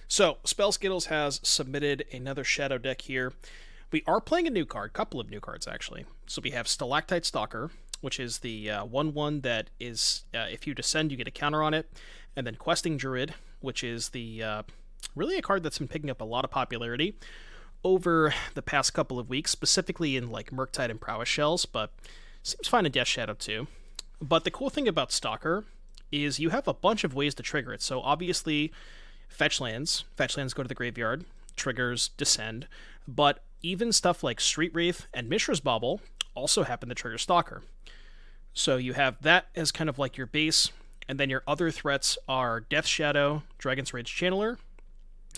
So, Spell Skittles has submitted another Shadow deck here. We are playing a new card, couple of new cards actually. So we have Stalactite Stalker, which is the 1/1 that is, if you descend, you get a counter on it. And then Questing Druid, which is the really a card that's been picking up a lot of popularity over the past couple of weeks, specifically in like Murktide and Prowess Shells, but seems fine in Death Shadow too. But the cool thing about Stalker is you have a bunch of ways to trigger it. So obviously, fetch lands go to the graveyard, triggers descend, but even stuff like Street Wraith and Mishra's Bauble also happen to trigger Stalker. So you have that as kind of like your base, and then your other threats are Death Shadow, Dragon's Rage Channeler.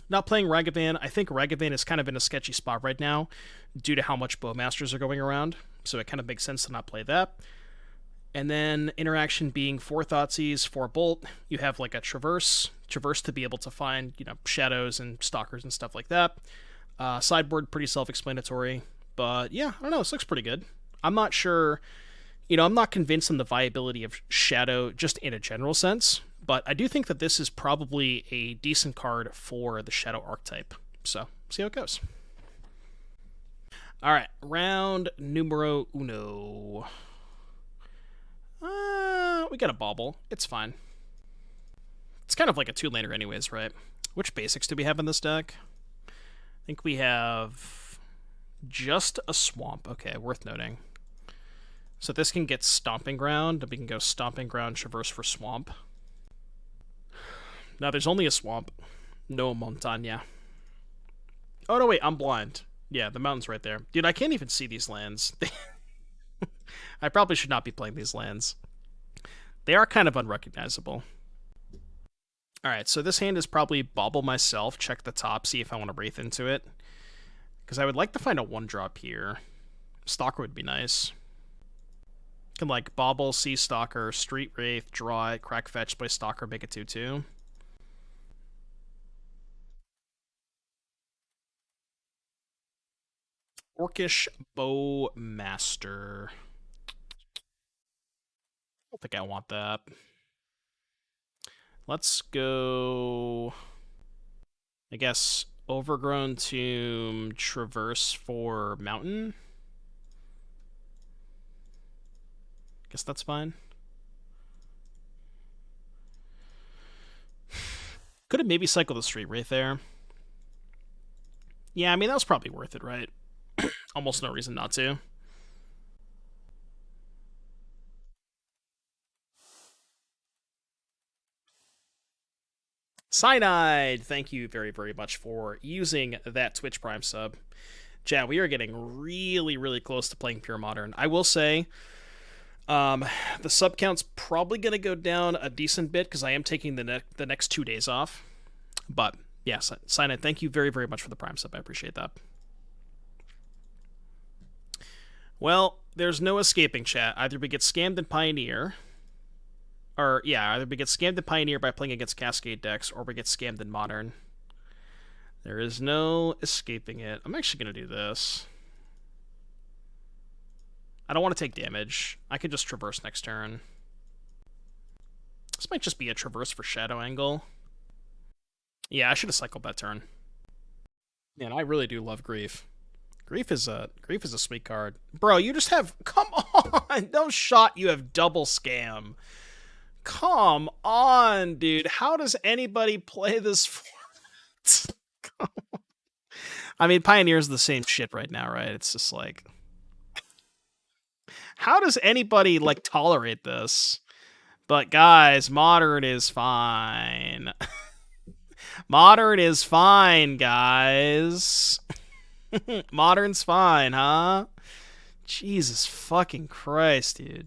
Not playing Ragavan. I think Ragavan is kind of in a sketchy spot right now due to how much Bowmasters are going around, so it kind of makes sense to not play that. And then interaction being 4 Thoughtseize, 4 Bolt. You have like a Traverse to be able to find, shadows and stalkers and stuff like that. Sideboard, pretty self-explanatory. But yeah, I don't know, this looks pretty good. I'm not sure, I'm not convinced on the viability of Shadow just in a general sense, but I do think that this is probably a decent card for the Shadow archetype. So, see how it goes. Alright, round numero uno. We got a Bauble. It's fine. It's kind of like a 2-laner anyways, right? Which basics do we have in this deck? I think we have just a Swamp. Okay, worth noting. So this can get Stomping Ground, and we can go Stomping Ground, Traverse for Swamp. Now there's only a Swamp. No Montaña. Oh no, wait, I'm blind. Yeah, the mountain's right there. Dude, I can't even see these lands. I probably should not be playing these lands. They are kind of unrecognizable. Alright, so this hand is probably Bauble myself, check the top, see if I want to Wraith into it. Because I would like to find a 1-drop here. Stalker would be nice. Can like Bauble, Sea Stalker, Street Wraith, draw it, crack fetch, play Stalker, make it 2/2. Orcish Bowmaster. I don't think I want that. Let's go, I guess, Overgrown Tomb, Traverse for Mountain. Guess that's fine. Could have maybe cycled the Street Wraith there. Yeah, I mean, that was probably worth it, right? Almost no reason not to. Cyanide, thank you very, very much for using that Twitch Prime sub. Chat, we are getting really, really close to playing Pure Modern. I will say, the sub count's probably going to go down a decent bit because I am taking the next 2 days off. But, yes, Cyanide, thank you very, very much for the Prime sub. I appreciate that. Well, there's no escaping, chat. Either we get scammed in Pioneer, or, yeah, either we get scammed in Pioneer by playing against Cascade decks, or we get scammed in Modern. There is no escaping it. I'm actually going to do this. I don't want to take damage. I could just Traverse next turn. This might just be a Traverse for Shadow Angle. Yeah, I should have cycled that turn. Man, I really do love Grief. Grief is a sweet card. Bro, you just have... Come on! No shot you have double scam. Come on, dude. How does anybody play this format? I mean, Pioneer's the same shit right now, right? It's just like... How does anybody, like, tolerate this? But, guys, Modern is fine. Modern is fine, guys. Modern's fine, huh? Jesus fucking Christ, dude.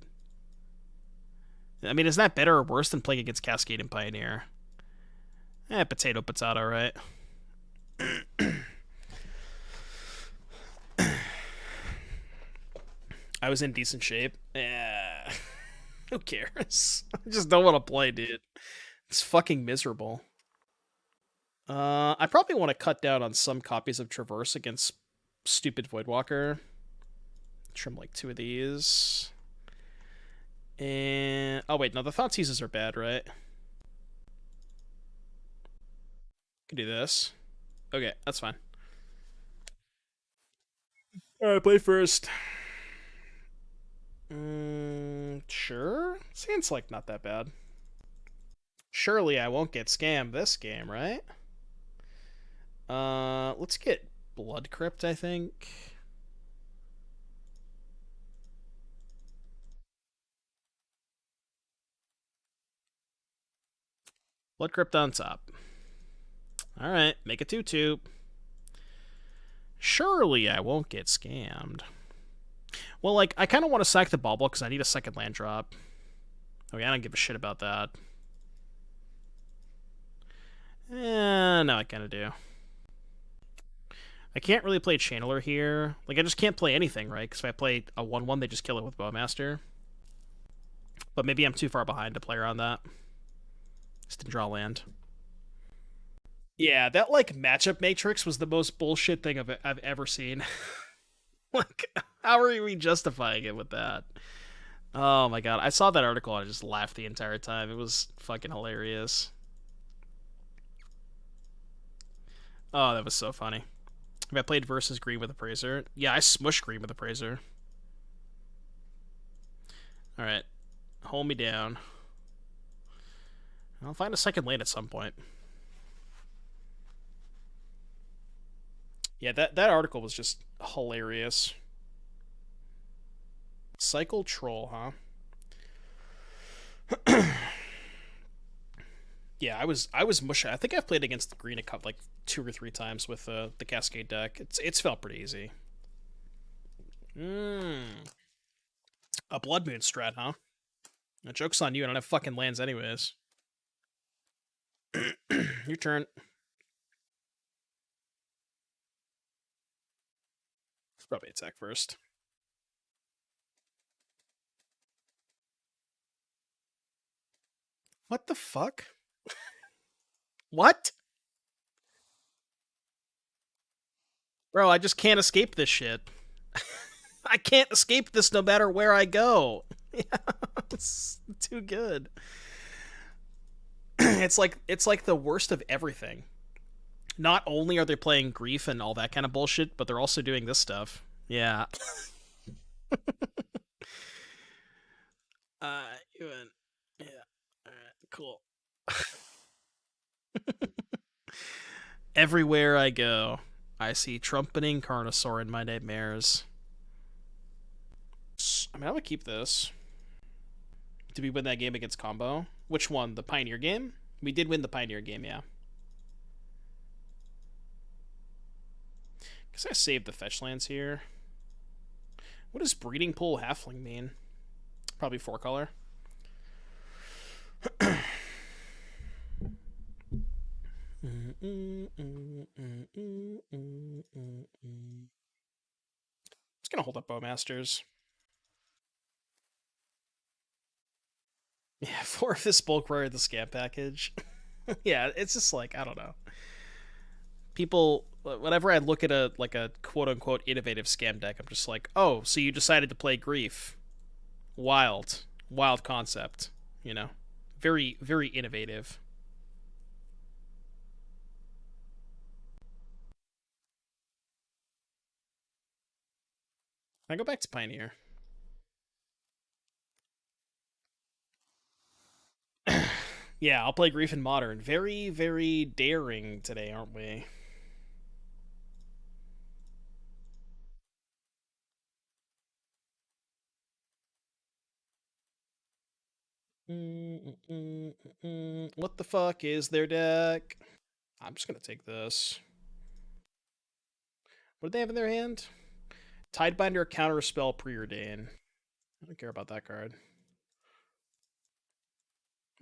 I mean, is that better or worse than playing against Cascade and Pioneer? Potato, right? I was in decent shape. Who cares? I just don't want to play, dude. It's fucking miserable. I probably want to cut down on some copies of Traverse against stupid Voidwalker. Trim like 2 of these. And... oh, wait, no, the Thoughtseizes are bad, right? can do this. Okay, that's fine. Alright, play first. Sure. Seems like not that bad. Surely I won't get scammed this game, right? Let's get Blood Crypt, I think. Blood Crypt on top. Alright, make a 2-2. Surely I won't get scammed. Well, like, I kind of want to sack the Bauble because I need a second land drop. Okay, I don't give a shit about that. No, I kind of do. I can't really play Channeler here. Like, I just can't play anything, right? Because if I play a 1-1, they just kill it with Bowmaster. But maybe I'm too far behind to play around that. Just to draw land. Yeah, that, like, matchup matrix was the most bullshit thing I've ever seen. Like, how are we justifying it with that? Oh my god, I saw that article and I just laughed the entire time. It was fucking hilarious. Oh, that was so funny. Have I played versus green with Appraiser? Yeah, I smushed green with Appraiser. Alright. Hold me down. I'll find a second lane at some point. Yeah, that article was just hilarious. Cycle Troll, huh? Yeah, I was mush. I think I've played against the green a couple, like 2 or 3 times with the Cascade deck. It's felt pretty easy. A Blood Moon strat, huh? The joke's on you. I don't have fucking lands anyways. Your turn. Probably attack first. What the fuck? What? Bro, I just can't escape this shit. I can't escape this no matter where I go. It's too good. It's like the worst of everything. Not only are they playing Grief and all that kind of bullshit, but they're also doing this stuff. Yeah. Even. Yeah. Alright, cool. Everywhere I go, I see trumpeting Carnosaur in my nightmares. I mean, I would keep this. Did we win that game against Combo? Which one? The Pioneer game? We did win the Pioneer game, yeah. Guess I saved the fetch lands here. What does Breeding Pool Halfling mean? Probably 4-color. Just gonna hold up Bowmasters. Yeah, 4 of this bulk rare the scam package. Yeah, it's just like, I don't know. People, whenever I look at a quote unquote innovative scam deck, I'm just like, oh, so you decided to play Grief. Wild concept, you know. Very, very innovative. I go back to Pioneer. Yeah, I'll play Grief in Modern. Very, very daring today, aren't we? What the fuck is their deck? I'm just gonna take this. What do they have in their hand? Tidebinder, counter spell, preordain. I don't care about that card.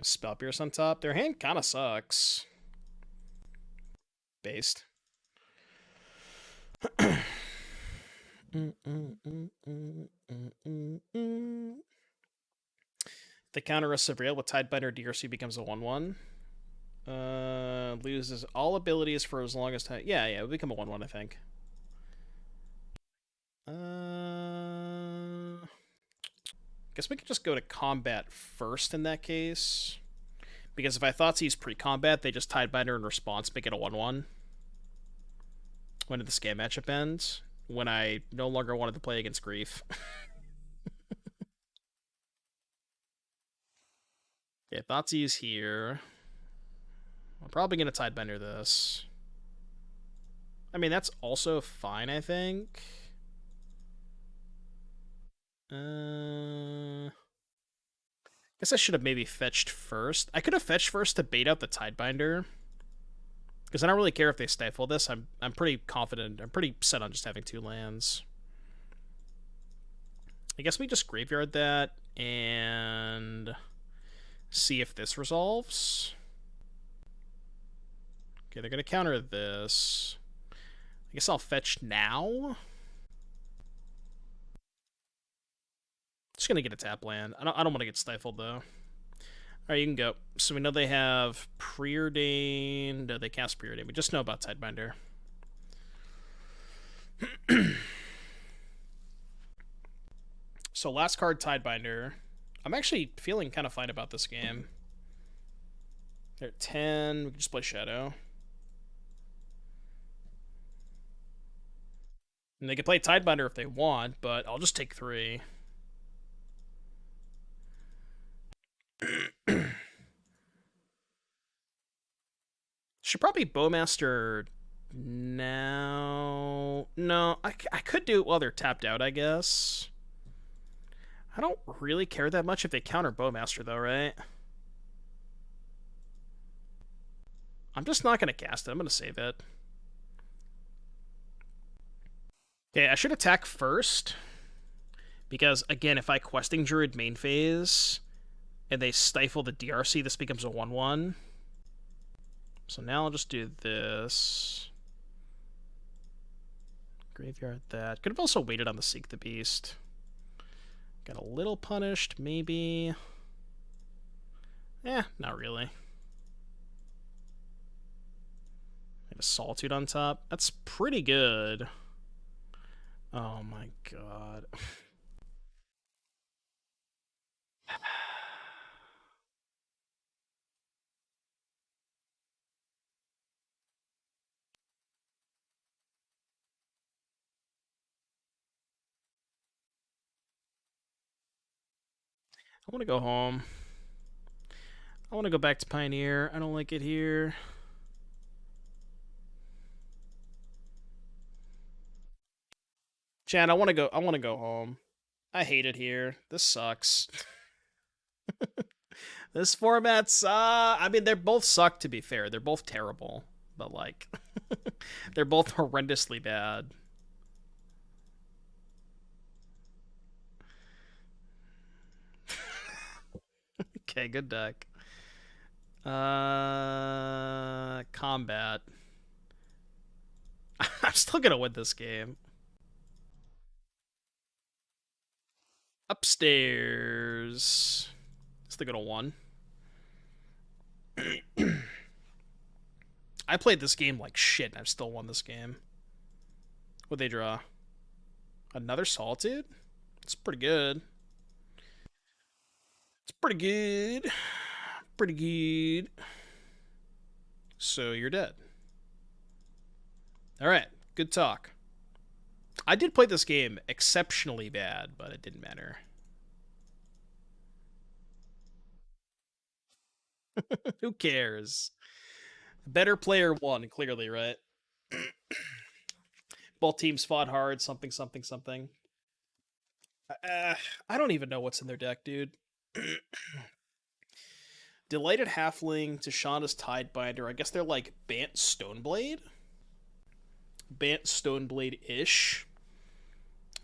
Spell Pierce on top. Their hand kind of sucks. Based. The counter a Surveil with Tidebinder DRC becomes a 1-1. Loses all abilities for as long as time. Yeah, it would become a 1-1, I think. Guess we could just go to combat first in that case. Because if I Thoughtseize pre-combat, they just Tidebinder in response, make it a 1/1. When did the scam matchup end? When I no longer wanted to play against Grief. Okay, Thoughtseize here. I'm probably going to Tidebinder this. I mean, that's also fine, I think. Guess I should have maybe fetched first. I could have fetched first to bait out the Tidebinder. Because I don't really care if they stifle this. I'm pretty confident. I'm pretty set on just having 2 lands. I guess we just graveyard that and see if this resolves. Okay, they're going to counter this. I guess I'll fetch now. Just going to get a tap land. I don't want to get stifled, though. Alright, you can go. So we know they have Preordained. No, they cast Preordained. We just know about Tidebinder. So last card, Tidebinder. I'm actually feeling kind of fine about this game. They're at 10. We can just play Shadow. And they can play Tidebinder if they want, but I'll just take 3. Should probably Bowmaster now. No, I could do it while they're tapped out, I guess. I don't really care that much if they counter Bowmaster, though, right? I'm just not going to cast it. I'm going to save it. Okay, I should attack first. Because, again, if I Questing Druid main phase and they stifle the DRC, this becomes a 1/1. So now I'll just do this. Graveyard that. Could have also waited on the Seek the Beast. Got a little punished, maybe. Eh, not really. Got a Solitude on top. That's pretty good. Oh my god. I want to go home. I want to go back to Pioneer. I don't like it here. Chad, I want to go home. I hate it here. This sucks. This format sucks. I mean, they both suck, to be fair. They're both terrible. But, like, they're both horrendously bad. Okay, good deck. Combat. I'm still gonna win this game. Upstairs. Still gonna 1. I played this game like shit and I've still won this game. What'd they draw? Another Solitude? It's pretty good. It's pretty good. Pretty good. So you're dead. Alright, good talk. I did play this game exceptionally bad, but it didn't matter. Who cares? Better player won, clearly, right? Both teams fought hard, something, something, something. I don't even know what's in their deck, dude. Delighted Halfling, Tashanda's Tidebinder. I guess they're like Bant Stoneblade? Bant Stoneblade-ish.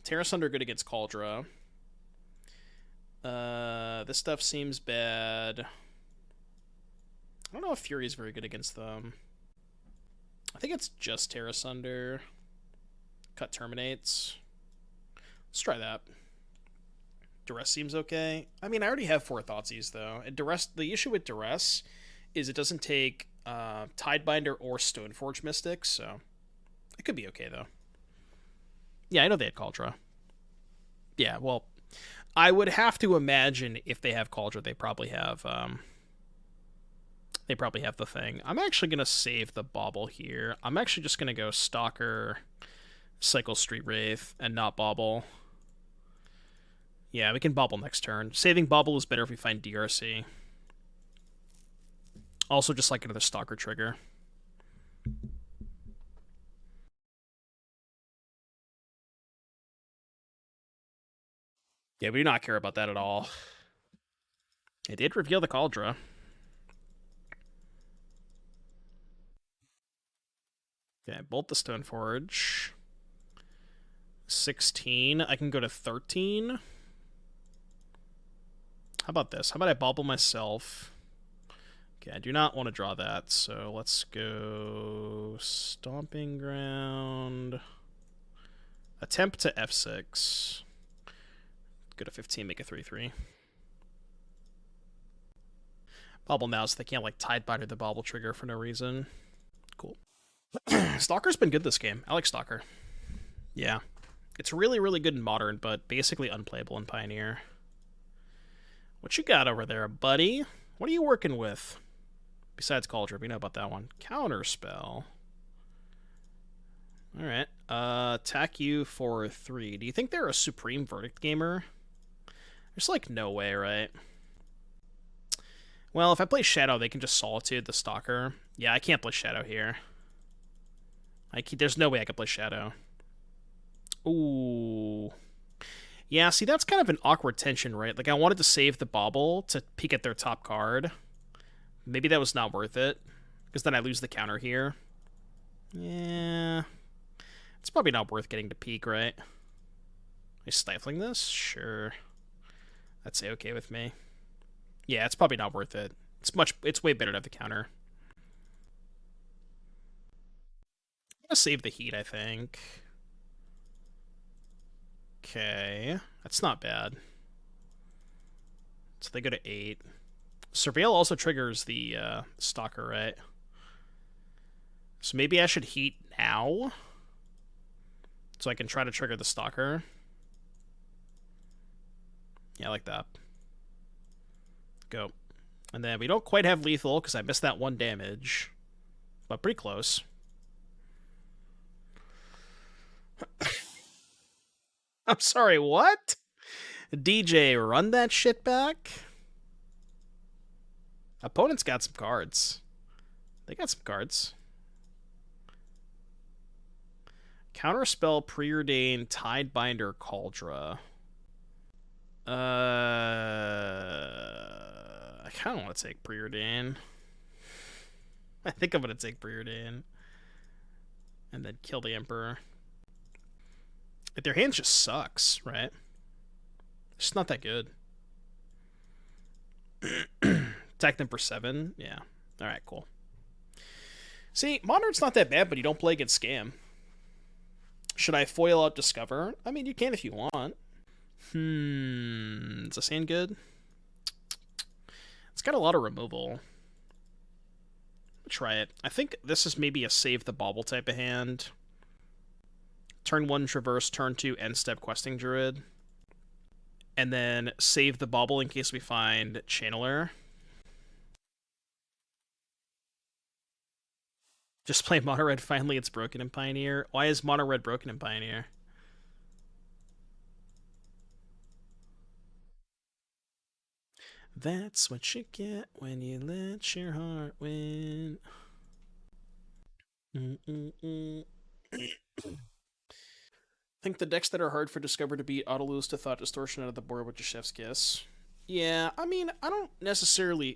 Tear Asunder good against Kaldra. This stuff seems bad. I don't know if Fury is very good against them. I think it's just Tear Asunder. Cut Terminates. Let's try that. Duress seems okay. I mean, I already have 4 Thoughtseizes, though. And Duress, the issue with Duress is it doesn't take Tidebinder or Stoneforge Mystics, so it could be okay, though. Yeah, I know they had Kaldra. Yeah, well, I would have to imagine if they have Kaldra, they probably have They probably have the thing. I'm actually going to save the Bauble here. I'm actually just going to go Stalker, cycle Street Wraith, and not Bauble. Yeah, we can Bauble next turn. Saving Bauble is better if we find DRC. Also, just like another Stalker trigger. Yeah, we do not care about that at all. It did reveal the Cauldron. Okay, Bolt the Stoneforge. 16. I can go to 13. How about this? How about I Bauble myself? Okay, I do not want to draw that, so let's go Stomping Ground. Attempt to F6. Go to 15, make a 3-3. Bauble now, so they can't, like, Tidebinder the Bauble trigger for no reason. Cool. Stalker's been good this game. I like Stalker. Yeah. It's really, really good in Modern, but basically unplayable in Pioneer. What you got over there, buddy? What are you working with? Besides Cauldron, we know about that one. Counterspell. Alright. Attack you for 3. Do you think they're a Supreme Verdict gamer? There's, like, no way, right? Well, if I play Shadow, they can just Solitude the Stalker. Yeah, I can't play Shadow here. There's no way I could play Shadow. Ooh. Yeah, see, that's kind of an awkward tension, right? Like, I wanted to save the Bauble to peek at their top card. Maybe that was not worth it, because then I lose the counter here. Yeah. It's probably not worth getting to peek, right? Are you stifling this? Sure. That's okay with me. Yeah, it's probably not worth it. It's way better to have the counter. I'm gonna save the heat, I think. Okay. That's not bad. So they go to 8. Surveil also triggers the Stalker, right? So maybe I should heat now, so I can try to trigger the Stalker. Yeah, I like that. Go. And then we don't quite have lethal, because I missed that 1 damage. But pretty close. I'm sorry, what? DJ, run that shit back? Opponent's got some cards. They got some cards. Counterspell, Preordain, Tidebinder, Cauldron. I kind of want to take Preordain. I think I'm going to take Preordain. And then kill the Emperor. Like, their hand just sucks, right? It's not that good. Attack them for 7? Yeah. Alright, cool. See, Modern's not that bad, but you don't play against Scam. Should I foil out Discover? I mean, you can if you want. Is this hand good? It's got a lot of removal. Try it. I think this is maybe a save the Bauble type of hand. Turn 1 Traverse, turn 2 end step Questing Druid. And then save the Bauble in case we find Channeler. Just play Mono Red, finally it's broken in Pioneer. Why is Mono Red broken in Pioneer? That's what you get when you let your heart win. I think the decks that are hard for Discover to beat auto lose to Thought Distortion out of the board with your Chef's Kiss. Yeah, I mean, I wouldn't necessarily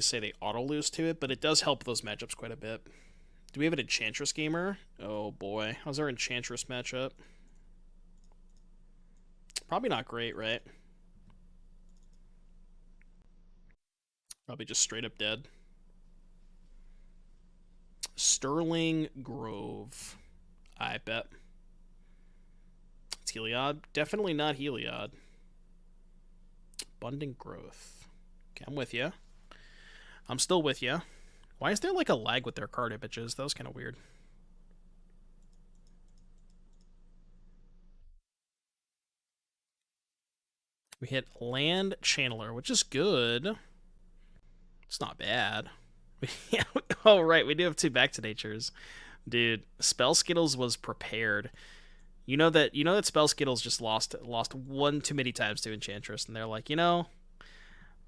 say they auto lose to it, but it does help those matchups quite a bit. Do we have an Enchantress gamer? Oh boy, how's our Enchantress matchup? Probably not great, right? Probably just straight up dead. Sterling Grove. I bet. It's Heliod. Definitely not Heliod. Abundant Growth. Okay, I'm with you. I'm still with you. Why is there like a lag with their card images? That was kind of weird. We hit Land Channeler, which is good. It's not bad. Yeah. Oh, right. We do have 2 back to natures. Dude, Spell Skittles was prepared. You know that Spell Skittles just lost one too many times to Enchantress, and they're like, I'm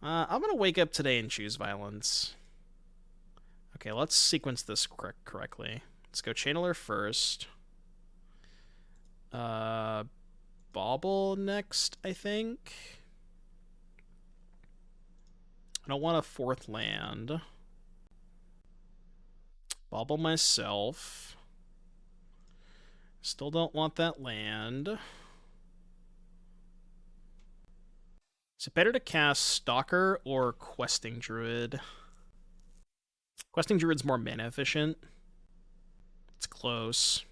gonna wake up today and choose violence. Okay, let's sequence this correctly. Let's go Channeler first. Bauble next, I think. I don't want a 4th land. Bauble myself. Still don't want that land. Is it better to cast Stalker or Questing Druid? Questing Druid's more mana efficient. It's close.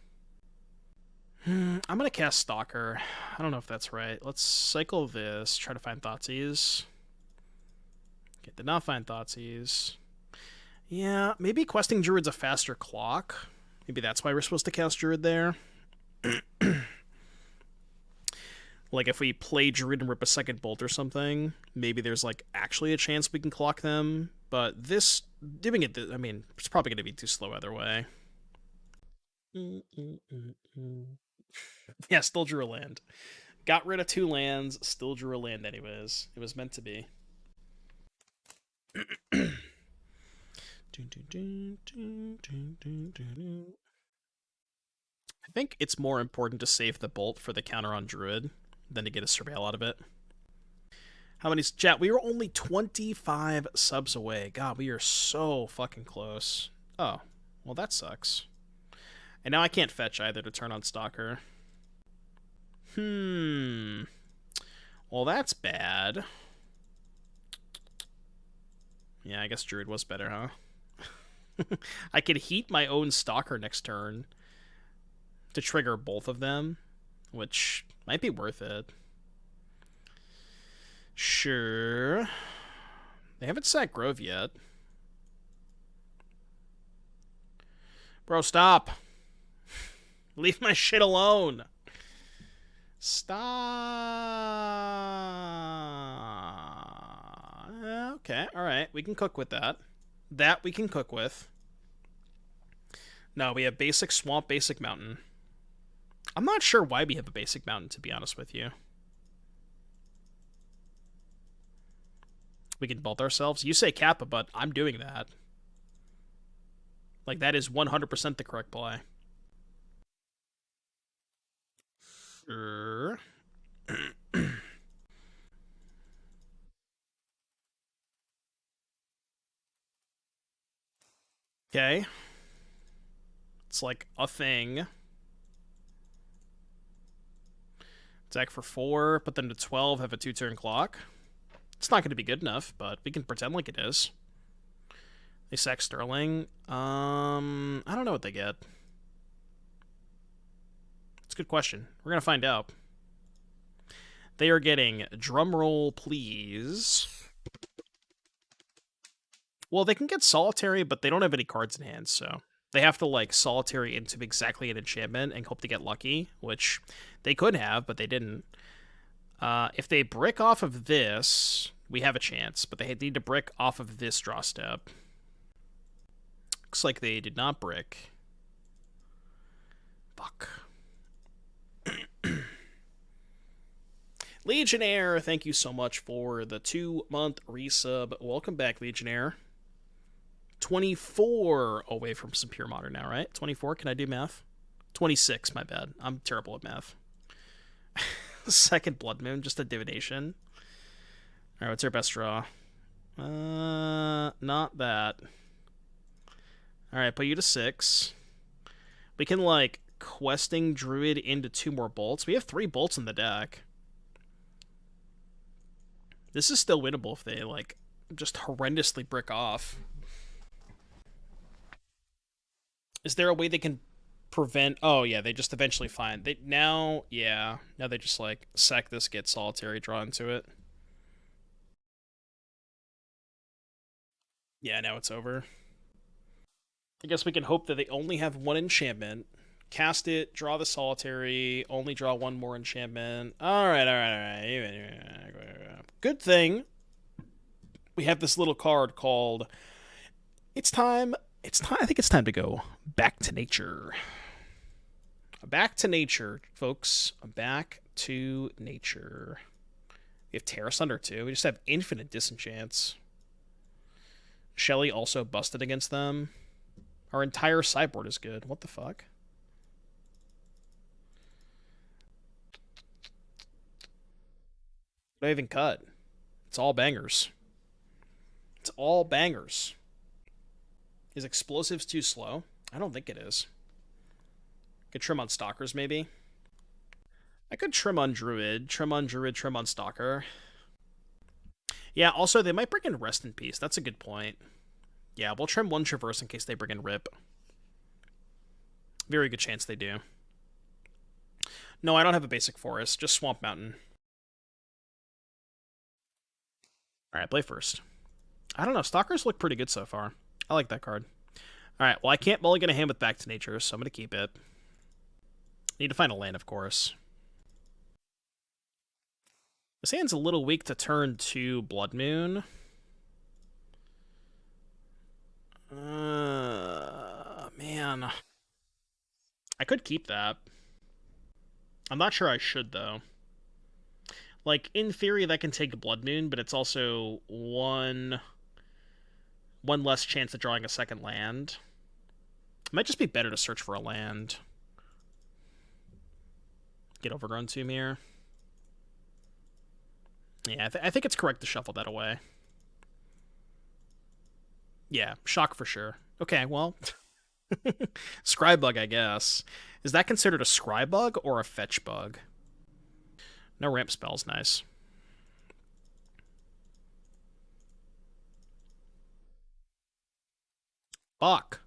I'm gonna cast Stalker. I don't know if that's right. Let's cycle this, try to find Thoughtseize. Okay, did not find Thoughtseize. Yeah, maybe Questing Druid's a faster clock. Maybe that's why we're supposed to cast Druid there. Like, if we play Druid and rip a second bolt or something, maybe there's, like, actually a chance we can clock them. But this, doing it, I mean, it's probably going to be too slow either way. Yeah, still drew a land. Got rid of 2 lands, still drew a land anyways. It was meant to be. I think it's more important to save the bolt for the counter on Druid than to get a surveil out of it. How many... Chat, we were only 25 subs away. God, we are so fucking close. Oh, well that sucks. And now I can't fetch either to turn on Stalker. Well, that's bad. Yeah, I guess Druid was better, huh? I could heat my own Stalker next turn to trigger both of them, which might be worth it. Sure. They haven't sacked Grove yet. Bro, stop. Leave my shit alone. Stop. Okay, alright. We can cook with that. That we can cook with. No, we have basic swamp, basic mountain. I'm not sure why we have a basic mountain, to be honest with you. We can bolt ourselves. You say Kappa, but I'm doing that. Like, that is 100% the correct play. Sure. Okay. It's like a thing. Attack for 4, put them to 12, have a 2-turn clock. It's not going to be good enough, but we can pretend like it is. They sack Sterling. I don't know what they get. It's a good question. We're going to find out. They are getting, drumroll please. Well, they can get Solitary, but they don't have any cards in hand, so they have to, like, Solitary into exactly an enchantment and hope to get lucky, which they could have, but they didn't. If they brick off of this, we have a chance, but they need to brick off of this draw step. Looks like they did not brick. Fuck. Legionnaire, thank you so much for the 2-month resub. Welcome back, Legionnaire. 24 away from some pure modern now, right? 24, can I do math? 26, my bad. I'm terrible at math. Second Blood Moon, just a divination. Alright, what's our best draw? Not that. Alright, put you to 6. We can, like, questing Druid into 2 more bolts. We have 3 bolts in the deck. This is still winnable if they, like, just horrendously brick off. Is there a way they can prevent... Oh, yeah, they just eventually find... Now they just, like, sack this, get Solitary, draw into it. Yeah, now it's over. I guess we can hope that they only have 1 enchantment. Cast it, draw the Solitary, only draw 1 more enchantment. Alright. Good thing we have this little card called It's Time. It's time. I think it's time to go back to nature. Back to nature, folks. Back to nature. We have Tear Asunder too. We just have infinite disenchants. Shelly also busted against them. Our entire sideboard is good. What the fuck? Don't even cut. It's all bangers. It's all bangers. Is explosives too slow? I don't think it is. Could trim on Stalkers, maybe. I could trim on Druid, trim on Druid, trim on Stalker. Yeah, also, they might bring in Rest in Peace. That's a good point. Yeah, we'll trim one Traverse in case they bring in Rip. Very good chance they do. No, I don't have a basic forest, just Swamp Mountain. Alright, play first. I don't know, Stalkers look pretty good so far. I like that card. Alright, well, I can't mulligan a hand with Back to Nature, so I'm going to keep it. Need to find a land, of course. This hand's a little weak to turn to Blood Moon. Man. I could keep that. I'm not sure I should, though. Like, in theory, that can take a Blood Moon, but it's also one less chance of drawing a second land. It might just be better to search for a land. Get Overgrown Tomb here. Yeah, I think it's correct to shuffle that away. Yeah, shock for sure. Okay, well... Scry bug, I guess. Is that considered a scry bug or a fetch bug? No ramp spells, nice. Fuck.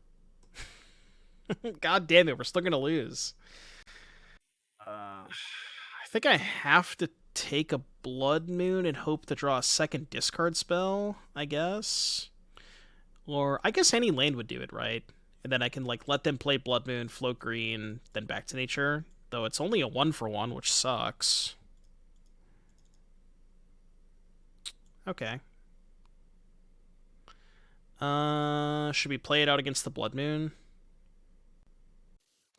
God damn it, we're still gonna lose. I think I have to take a Blood Moon and hope to draw a second discard spell, I guess. Or, I guess any land would do it, right? And then I can, like, let them play Blood Moon, float green, then Back to Nature. Though it's only a 1-for-1, which sucks. Okay. Should we play it out against the Blood Moon?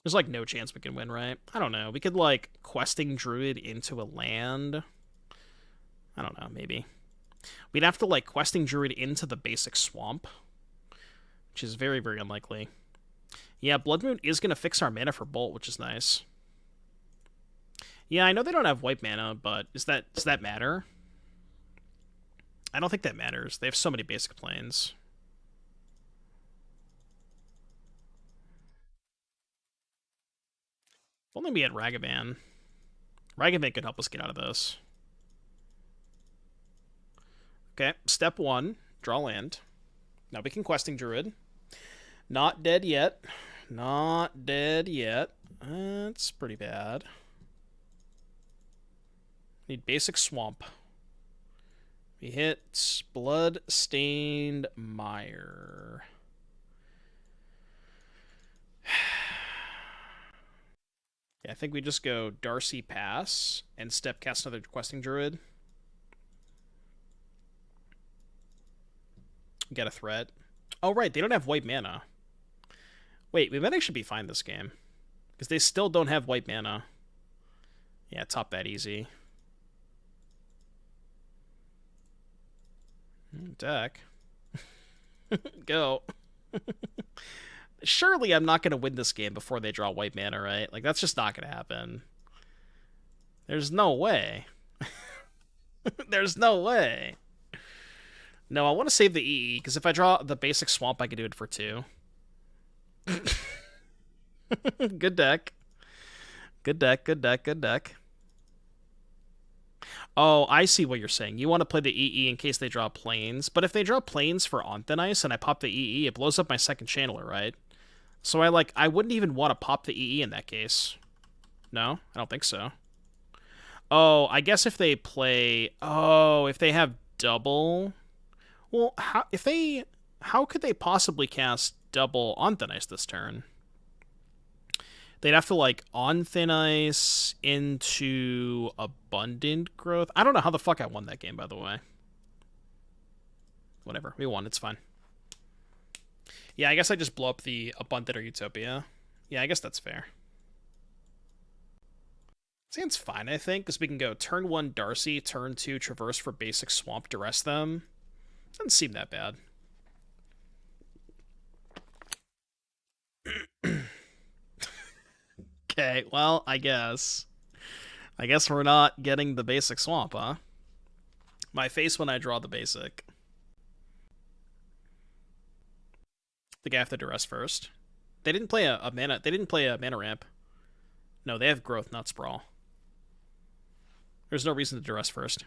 There's, like, no chance we can win, right? I don't know. We could, like, Questing Druid into a land. I don't know, maybe. We'd have to, like, Questing Druid into the basic swamp, which is very, very unlikely. Yeah, Blood Moon is going to fix our mana for Bolt, which is nice. Yeah, I know they don't have white mana, but does that matter? I don't think that matters. They have so many basic planes. If only we had Ragavan. Ragavan could help us get out of this. Okay, step 1, draw land. Now we can Questing Druid. Not dead yet. Not dead yet. That's pretty bad. Need basic swamp. We hit Bloodstained Mire. Yeah, I think we just go Darcy Pass and step cast another Questing Druid. Get a threat. Oh, right, they don't have white mana. Wait, we might actually be fine this game. Because they still don't have white mana. Yeah, top that easy. Deck. Go. Surely I'm not going to win this game before they draw white mana, right? Like, that's just not going to happen. There's no way. There's no way. No, I want to save the EE, because if I draw the basic swamp, I can do it for 2. Good deck. Good deck, good deck, good deck. Oh, I see what you're saying. You want to play the EE in case they draw planes, but if they draw planes for Onthenice and I pop the EE, it blows up my second channeler, right? So I wouldn't even want to pop the EE in that case. No? I don't think so. Oh, I guess if they play... Oh, if they have double... Well, how could they possibly cast double on Thin Ice this turn? They'd have to, like, on Thin Ice into Abundant Growth. I don't know how the fuck I won that game, by the way. Whatever. We won. It's fine. Yeah, I guess I just blow up the Abundant or Utopia. Yeah, I guess that's fair. Seems fine, I think, because we can go turn 1 Darcy, turn 2 Traverse for basic Swamp, Duress them. Doesn't seem that bad. Okay, well, I guess. I guess we're not getting the basic Swamp, huh? My face when I draw the basic. I think I have to Duress first. They didn't play a mana. They didn't play a mana ramp. No, they have Growth, not Sprawl. There's no reason to Duress first.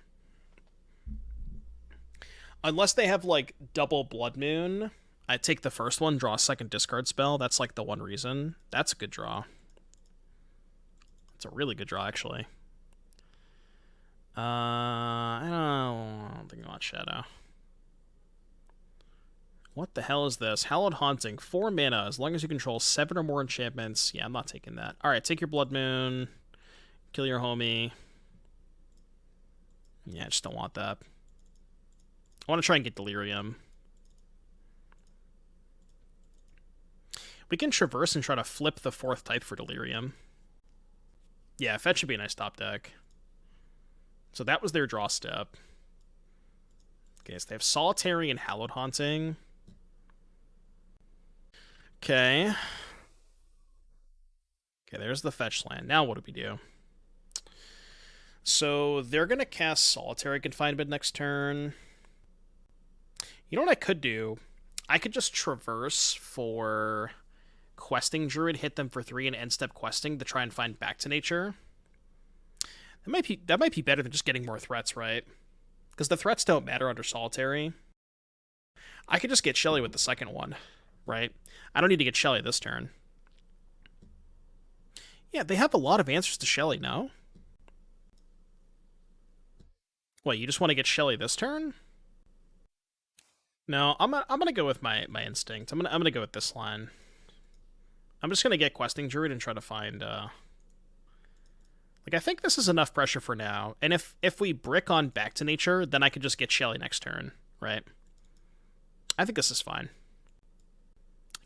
Unless they have, like, double Blood Moon, I take the first one, draw a second discard spell. That's, like, the one reason. That's a good draw. It's a really good draw, actually. I don't think I want Shadow. What the hell is this? Hallowed Haunting. 4 mana, as long as you control 7 or more enchantments. Yeah, I'm not taking that. Alright, take your Blood Moon. Kill your homie. Yeah, I just don't want that. I want to try and get Delirium. We can Traverse and try to flip the 4th type for Delirium. Yeah, Fetch should be a nice top deck. So that was their draw step. Okay, so they have Solitary and Hallowed Haunting. Okay. Okay, there's the fetch land. Now what do we do? So they're going to cast Solitary Confinement next turn. You know what I could do? I could just Traverse for Questing Druid, hit them for 3 and end step Questing to try and find Back to Nature. That might be better than just getting more threats, right? Because the threats don't matter under Solitary. I could just get Shelly with the second one, right? I don't need to get Shelly this turn. Yeah, they have a lot of answers to Shelly now. What, you just want to get Shelly this turn? No, I'm gonna go with my instinct. I'm gonna go with this line. I'm just gonna get Questing Druid and try to find like, I think this is enough pressure for now. And if we brick on Back to Nature, then I could just get Shelly next turn, right? I think this is fine.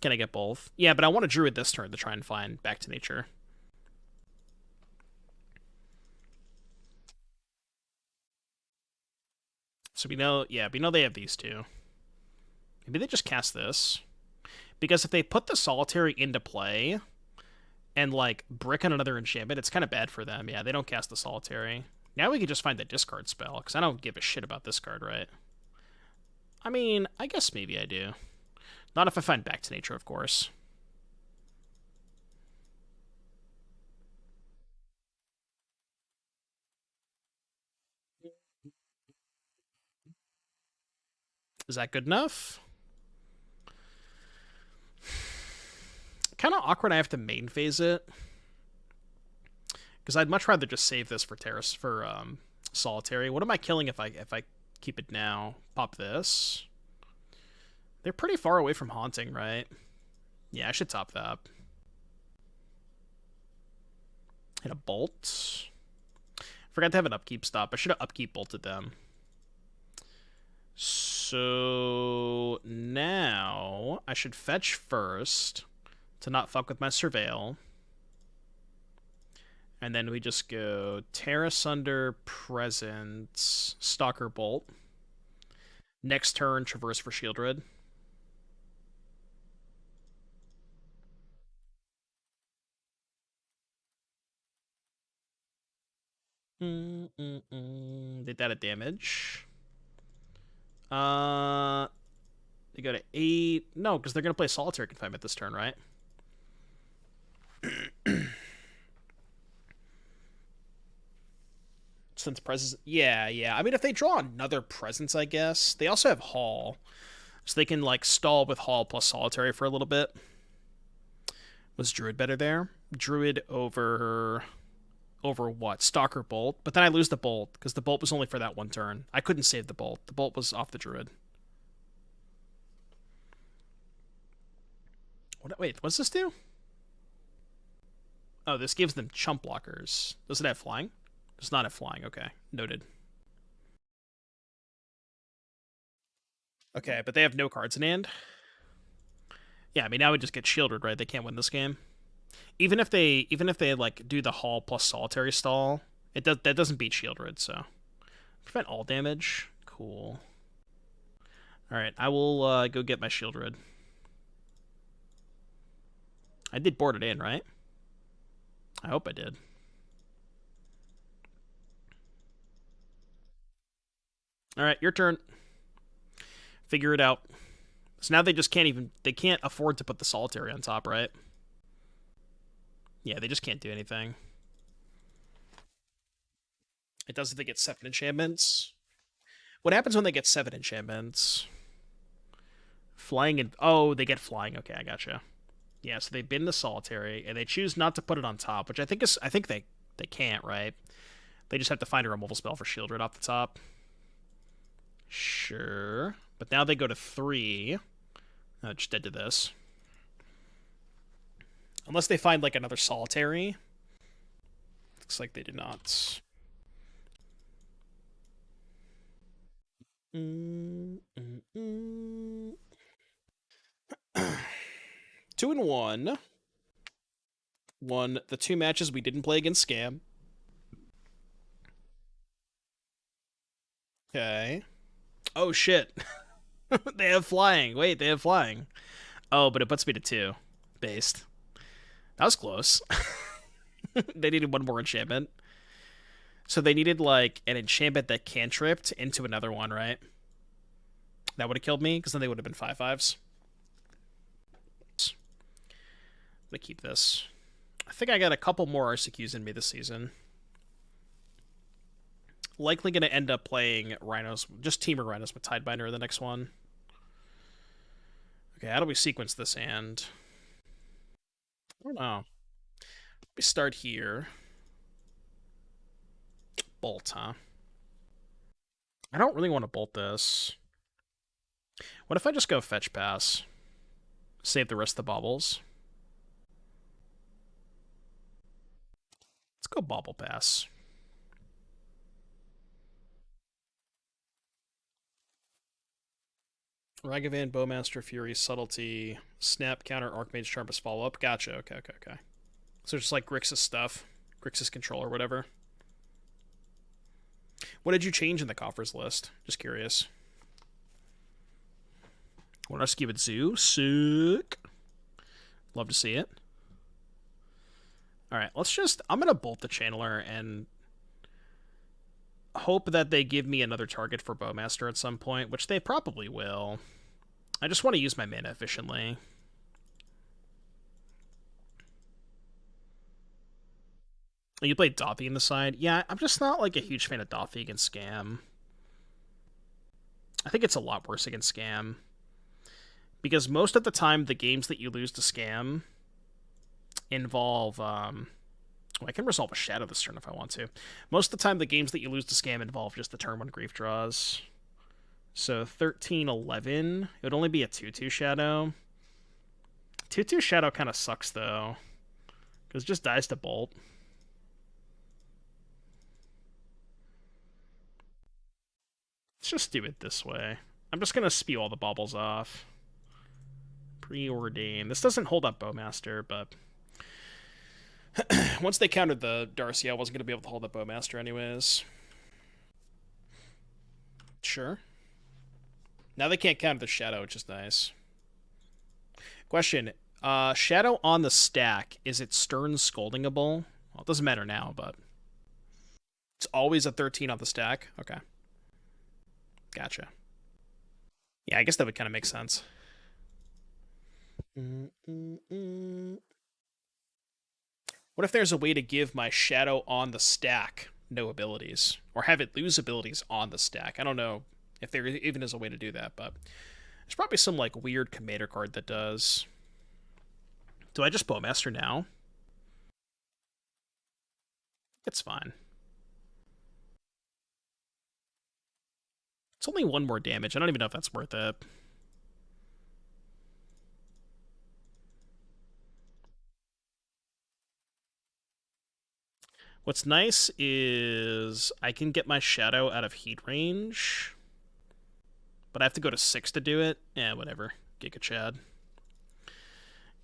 Can I get both? Yeah, but I want a Druid this turn to try and find Back to Nature. So we know they have these two. Maybe they just cast this. Because if they put the Solitary into play and, like, brick on another enchantment, it's kind of bad for them. Yeah, they don't cast the Solitary. Now we can just find the discard spell, because I don't give a shit about this card, right? I mean, I guess maybe I do. Not if I find Back to Nature, of course. Is that good enough? Kind of awkward I have to main phase it. Because I'd much rather just save this for Solitary. What am I killing if I keep it now? Pop this. They're pretty far away from Haunting, right? Yeah, I should top that. Hit a Bolt. Forgot to have an upkeep stop. I should have upkeep bolted them. So now I should fetch first to not fuck with my Surveil. And then we just go Tear Asunder, Presence, Stalker Bolt. Next turn, Traverse for Sheoldred. Did that a damage? They go to 8. No, because they're going to play Solitary Confinement this turn, right? Since Presence... Yeah. I mean, if they draw another Presence, I guess. They also have Hall. So they can, like, stall with Hall plus Solitary for a little bit. Was Druid better there? Druid over what? Stalker Bolt. But then I lose the Bolt, because the Bolt was only for that one turn. I couldn't save the Bolt. The Bolt was off the Druid. Wait, what's this do? Oh, this gives them chump blockers. Does it have flying? Does not have flying. Okay, noted. Okay, but they have no cards in hand. Yeah, I mean now we just get Sheoldred, right? They can't win this game. Even if they like do the Hall plus Solitary Stall, that doesn't beat Sheoldred, so prevent all damage. Cool. All right, I will go get my Sheoldred. I did board it in, right? I hope I did. All right, your turn. Figure it out. So now they just they can't afford to put the Solitary on top, right? Yeah, they just can't do anything. It does if they get 7 enchantments. What happens when they get 7 enchantments? Flying and... Oh, they get flying. Okay, I gotcha. Yeah, so they bin the Solitary, and they choose not to put it on top, which I think they can't, right? They just have to find a removal spell for Sheoldred off the top. Sure. But now they go to 3. Just dead to this. Unless they find, like, another Solitary. Looks like they did not. 2-1. Won the 2 matches we didn't play against Scam. Okay. Oh, shit. They have flying. Wait, they have flying. Oh, but it puts me to 2. Based. That was close. They needed 1 more enchantment. So they needed, like, an enchantment that cantripped into another one, right? That would have killed me, because then they would have been 5/5s. I'm gonna keep this. I think I got a couple more RCQs in me this season. Likely gonna end up playing Rhinos, just Teamer Rhinos with Tidebinder the next one. Okay, how do we sequence this hand? I don't know. We start here. Bolt, huh? I don't really want to bolt this. What if I just go fetch pass? Save the rest of the baubles. Let's go Bauble pass. Ragavan, Bowmaster, Fury, Subtlety, Snap, Counter, Archmage, Sharpest Follow-Up. Gotcha, okay. So just like Grixis stuff. Grixis control or whatever. What did you change in the coffers list? Just curious. What else give it Zoo? Sick. Love to see it. Alright, let's just... I'm going to bolt the Channeler and hope that they give me another target for Bowmaster at some point, which they probably will. I just want to use my mana efficiently. You played Doffy in the side? Yeah, I'm just not like a huge fan of Doffy against Scam. I think it's a lot worse against Scam. Because most of the time, the games that you lose to Scam involve... I can resolve a Shadow this turn if I want to. Most of the time, the games that you lose to Scam involve just the turn 1 Grief draws. So 13-11. It would only be a 2/2 Shadow. 2/2 Shadow kind of sucks, though. Because it just dies to Bolt. Let's just do it this way. I'm just going to spew all the baubles off. Preordain. This doesn't hold up Bowmaster, but... once they countered the Darcy, I wasn't going to be able to hold up Bowmaster anyways. Sure. Now they can't counter the Shadow, which is nice. Question. Shadow on the stack, is it Stern Scoldingable? Well, it doesn't matter now, but... it's always a 13 on the stack? Okay. Gotcha. Yeah, I guess that would kind of make sense. What if there's a way to give my Shadow on the stack no abilities? Or have it lose abilities on the stack? I don't know if there even is a way to do that, but there's probably some like weird commander card that does. Do I just Bowmaster now? It's fine. It's only 1 more damage. I don't even know if that's worth it. What's nice is I can get my Shadow out of heat range. But I have to go to 6 to do it? Yeah, whatever. Giga Chad.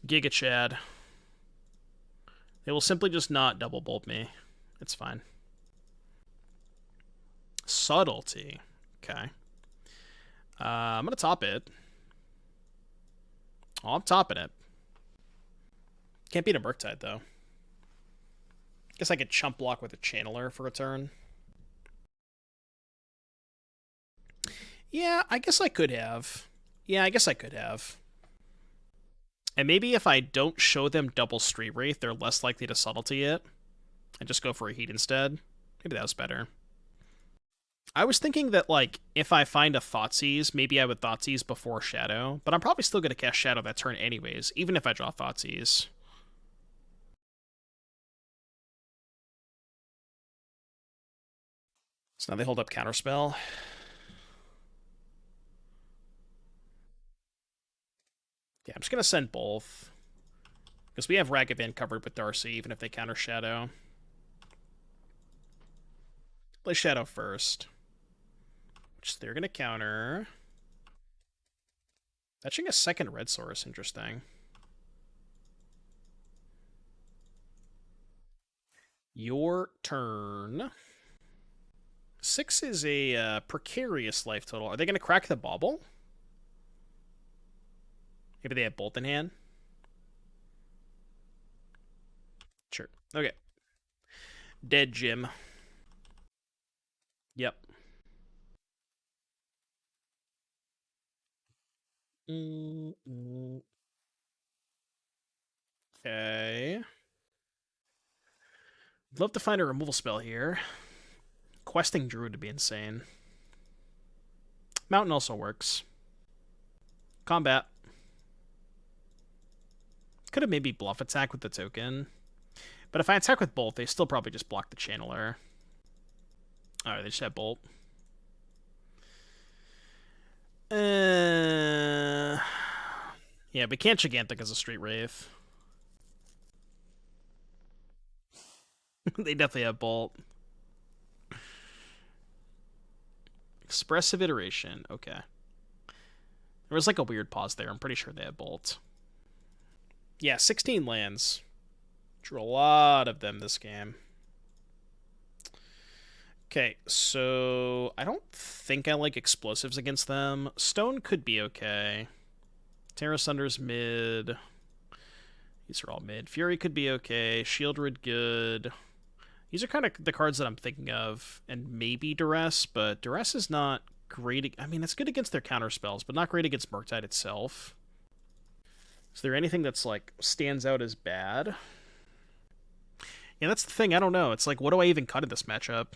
Giga Chad. They will simply just not double bolt me. It's fine. Subtlety. Okay. I'm going to top it. Oh, I'm topping it. Can't beat a Murktide, though. Guess I could chump block with a Channeler for a turn. Yeah, I guess I could have. And maybe if I don't show them double Street Wraith, they're less likely to subtlety it. And just go for a Heat instead. Maybe that was better. I was thinking that, like, if I find a Thoughtseize, maybe I would Thoughtseize before Shadow. But I'm probably still going to cast Shadow that turn anyways, even if I draw Thoughtseize. So now they hold up Counterspell. Yeah, I'm just going to send both. Because we have Ragavan covered with Darcy, even if they counter Shadow. Play Shadow first. Which they're going to counter. Fetching a second red source, interesting. Your turn. 6 is a precarious life total. Are they going to crack the Bauble? Maybe they have Bolt in hand? Sure. Okay. Dead Jim. Yep. Okay. I'd love to find a removal spell here. Questing Druid to be insane. Mountain also works. Combat. Could have maybe bluff attack with the token. But if I attack with Bolt, they still probably just block the Channeler. Alright, they just have Bolt. Yeah, but can't Gigantic as a Street Wraith. They definitely have Bolt. Expressive Iteration. Okay. There was like a weird pause there. I'm pretty sure they have Bolt. Yeah, 16 lands. Drew a lot of them this game. Okay, so I don't think I like explosives against them. Stone could be okay. Tear Asunder's mid. These are all mid. Fury could be okay. Sheoldred good. These are kind of the cards that I'm thinking of. And maybe Duress, but Duress is not great. I mean, it's good against their counter spells, but not great against Murktide itself. Is there anything that's, like, stands out as bad? Yeah, that's the thing. I don't know. It's like, what do I even cut in this matchup?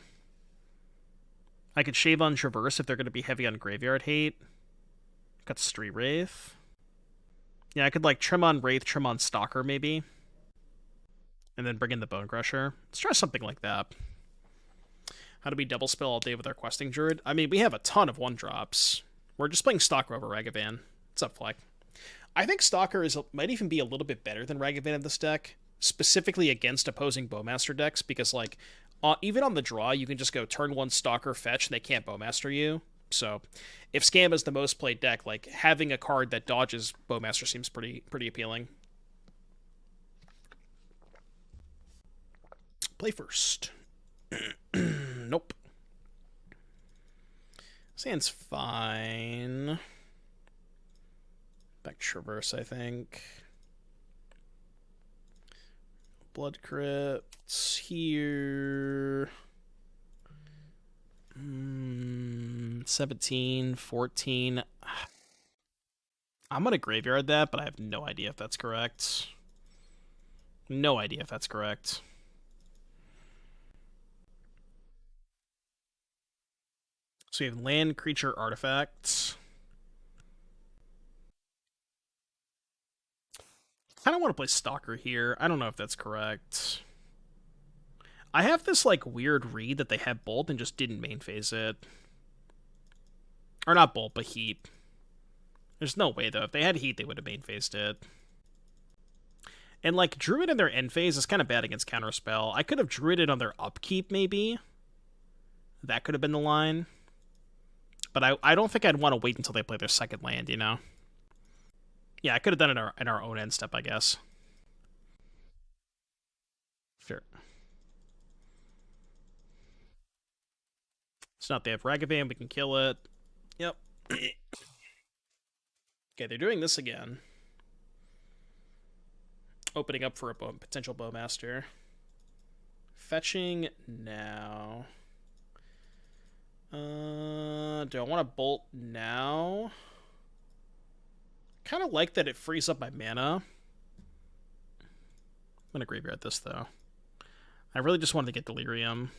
I could shave on Traverse if they're going to be heavy on Graveyard Hate. Got Street Wraith. Yeah, I could, like, trim on Wraith, trim on Stalker, maybe. And then bring in the Bonecrusher. Let's try something like that. How do we double spell all day with our Questing Druid? I mean, we have a ton of 1-drops. We're just playing Stalker over Ragavan. What's up, Fleck? I think Stalker might even be a little bit better than Ragavan in this deck, specifically against opposing Bowmaster decks, because, like, even on the draw, you can just go turn 1 Stalker, fetch, and they can't Bowmaster you. So, if Scam is the most played deck, like, having a card that dodges Bowmaster seems pretty appealing. Play first. Nope. Sand's fine. Back Traverse, I think. Blood Crypt here. 17, 14. I'm going to graveyard that, but I have no idea if that's correct. No idea if that's correct. So we have land, creature, artifacts. I don't want to play Stalker here. I don't know if that's correct. I have this, like, weird read that they have Bolt and just didn't main phase it. Or not Bolt, but Heat. There's no way, though. If they had Heat, they would have main phased it. And, like, Druid in their end phase is kind of bad against Counterspell. I could have Druided on their upkeep, maybe. That could have been the line. But I don't think I'd want to wait until they play their second land, you know? Yeah, I could have done it in our own end step, I guess. Sure. It's not they have Ragavan, we can kill it. Yep. Okay, they're doing this again. Opening up for a potential Bowmaster. Fetching now. Do I want to bolt now? Kind of like that it frees up my mana. I'm going to graveyard this, though. I really just wanted to get Delirium.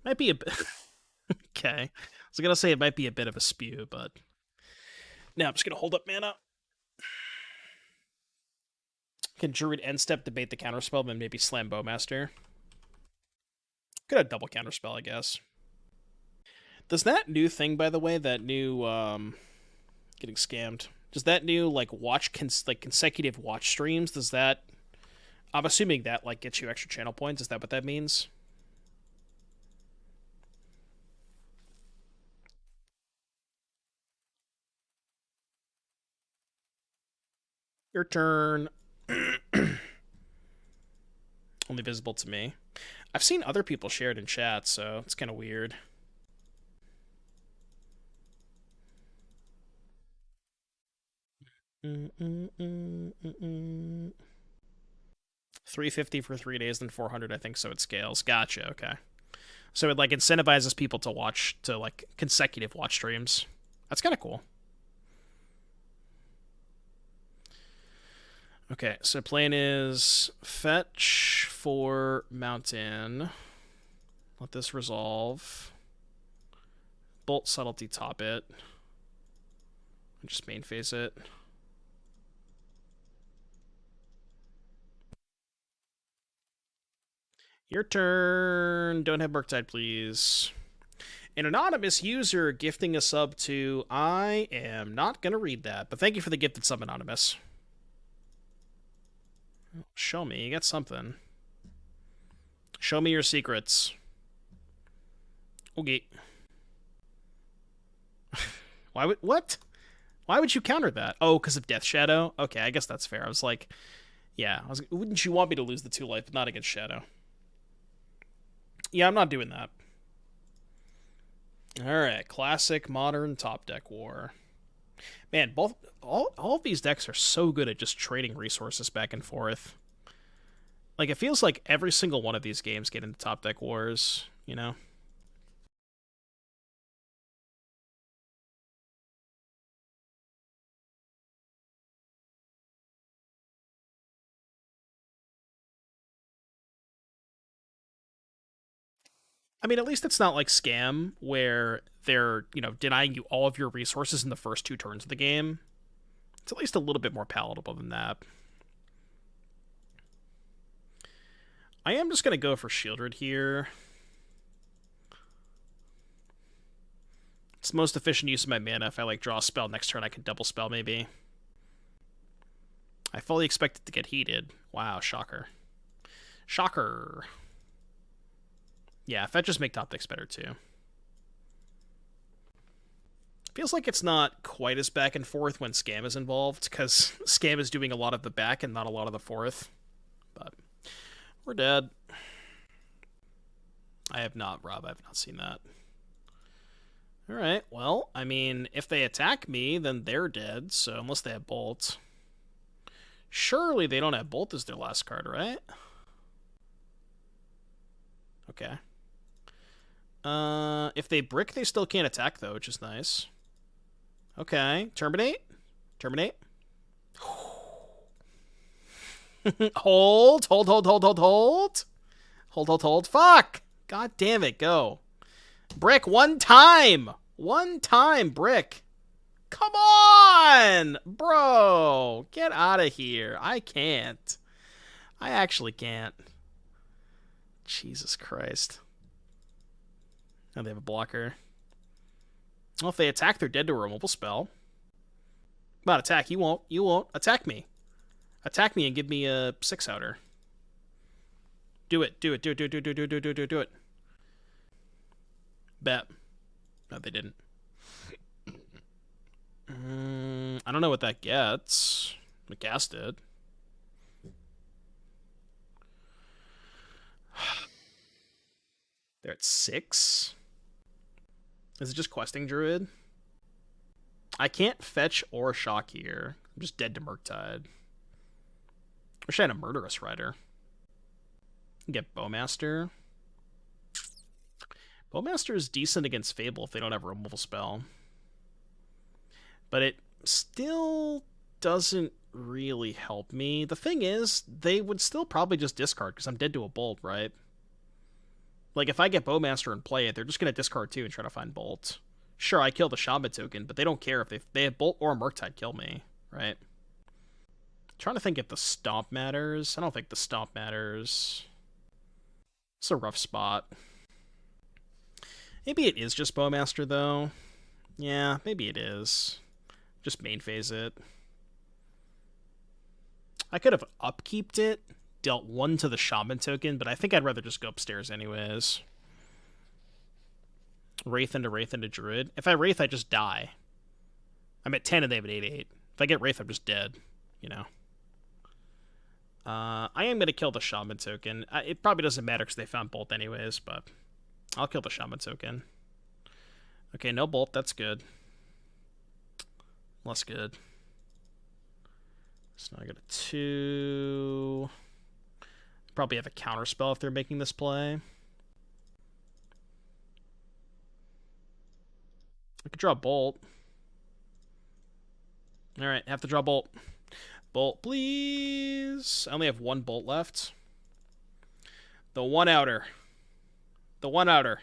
Might be a bit... Okay. I was going to say it might be a bit of a spew, but... Now I'm just going to hold up mana. Can Druid end step debate the counterspell, then maybe slam Bowmaster? Could have double counterspell, I guess. Does that new thing, by the way, that new getting scammed? Does that new like consecutive watch streams? Does that? I'm assuming that like gets you extra channel points. Is that what that means? Your turn. Only visible to me. I've seen other people share it in chat, so it's kind of weird. $350 for 3 days, then 400, I think, so it scales. Gotcha, okay. So it, like, incentivizes people to watch, to, like, consecutive watch streams. That's kind of cool. Okay, so plan is fetch for Mountain. Let this resolve. Bolt Subtlety top it. And just main phase it. Your turn. Don't have Murktide, please. An anonymous user gifting a sub to... I am not going to read that, but thank you for the gifted sub, Anonymous. Show me. You got something. Show me your secrets. Okay. Why would... What? Why would you counter that? Oh, because of Death Shadow? Okay, I guess that's fair. I was like... Yeah, wouldn't you want me to lose the 2 life, but not against Shadow? Yeah, I'm not doing that. Alright, classic, modern, top deck war. Man, all of these decks are so good at just trading resources back and forth. Like, it feels like every single one of these games get into top deck wars, you know? I mean, at least it's not like Scam, where they're, you know, denying you all of your resources in the first 2 turns of the game. It's at least a little bit more palatable than that. I am just going to go for Sheoldred here. It's the most efficient use of my mana. If I, like, draw a spell next turn, I can double spell, maybe. I fully expect it to get heated. Wow, shocker. Shocker. Yeah, fetches make top decks better, too. Feels like it's not quite as back and forth when Scam is involved, because Scam is doing a lot of the back and not a lot of the forth. But we're dead. I have not, Rob. I have not seen that. Alright, well, I mean, if they attack me, then they're dead, so unless they have Bolt. Surely they don't have Bolt as their last card, right? Okay. If they brick, they still can't attack, though, which is nice. Okay. Terminate? Terminate? Hold. Hold, hold, hold, hold, hold. Hold, hold, hold. Fuck! God damn it, go. Brick, one time! One time, brick. Come on! Bro! Get out of here. I can't. I actually can't. Jesus Christ. Now they have a blocker. Well, if they attack, they're dead to a removal spell. Not attack. You won't. You won't. Attack me. Attack me and give me a 6-outer. Do it. Do it. Do it. Do it. Do it. Do it. Do it. Do it. Do it. Bet. No, they didn't. I don't know what that gets. I cast it. They're at 6? Is it just questing Druid? I can't fetch or shock here. I'm just dead to Murktide. Wish I had a Murderous Rider. Get Bowmaster. Bowmaster is decent against Fable if they don't have a removal spell. But it still doesn't really help me. The thing is, they would still probably just discard because I'm dead to a Bolt, right? Like, if I get Bowmaster and play it, they're just going to discard 2 and try to find Bolt. Sure, I kill the Shaman token, but they don't care if they have Bolt or Murktide kill me, right? I'm trying to think if the Stomp matters. I don't think the Stomp matters. It's a rough spot. Maybe it is just Bowmaster, though. Yeah, maybe it is. Just main phase it. I could have upkeeped it, dealt 1 to the Shaman token, but I think I'd rather just go upstairs anyways. Wraith into Druid. If I Wraith, I just die. I'm at 10 and they have an 8-8. If I get Wraith, I'm just dead, you know. I am going to kill the Shaman token. It probably doesn't matter because they found Bolt anyways, but I'll kill the Shaman token. Okay, no Bolt. That's good. Less good. So now I got a 2. Probably have a counter spell if they're making this play. I could draw Bolt. Alright, have to draw Bolt. Bolt, please. I only have 1 Bolt left. The 1 outer. The 1 outer.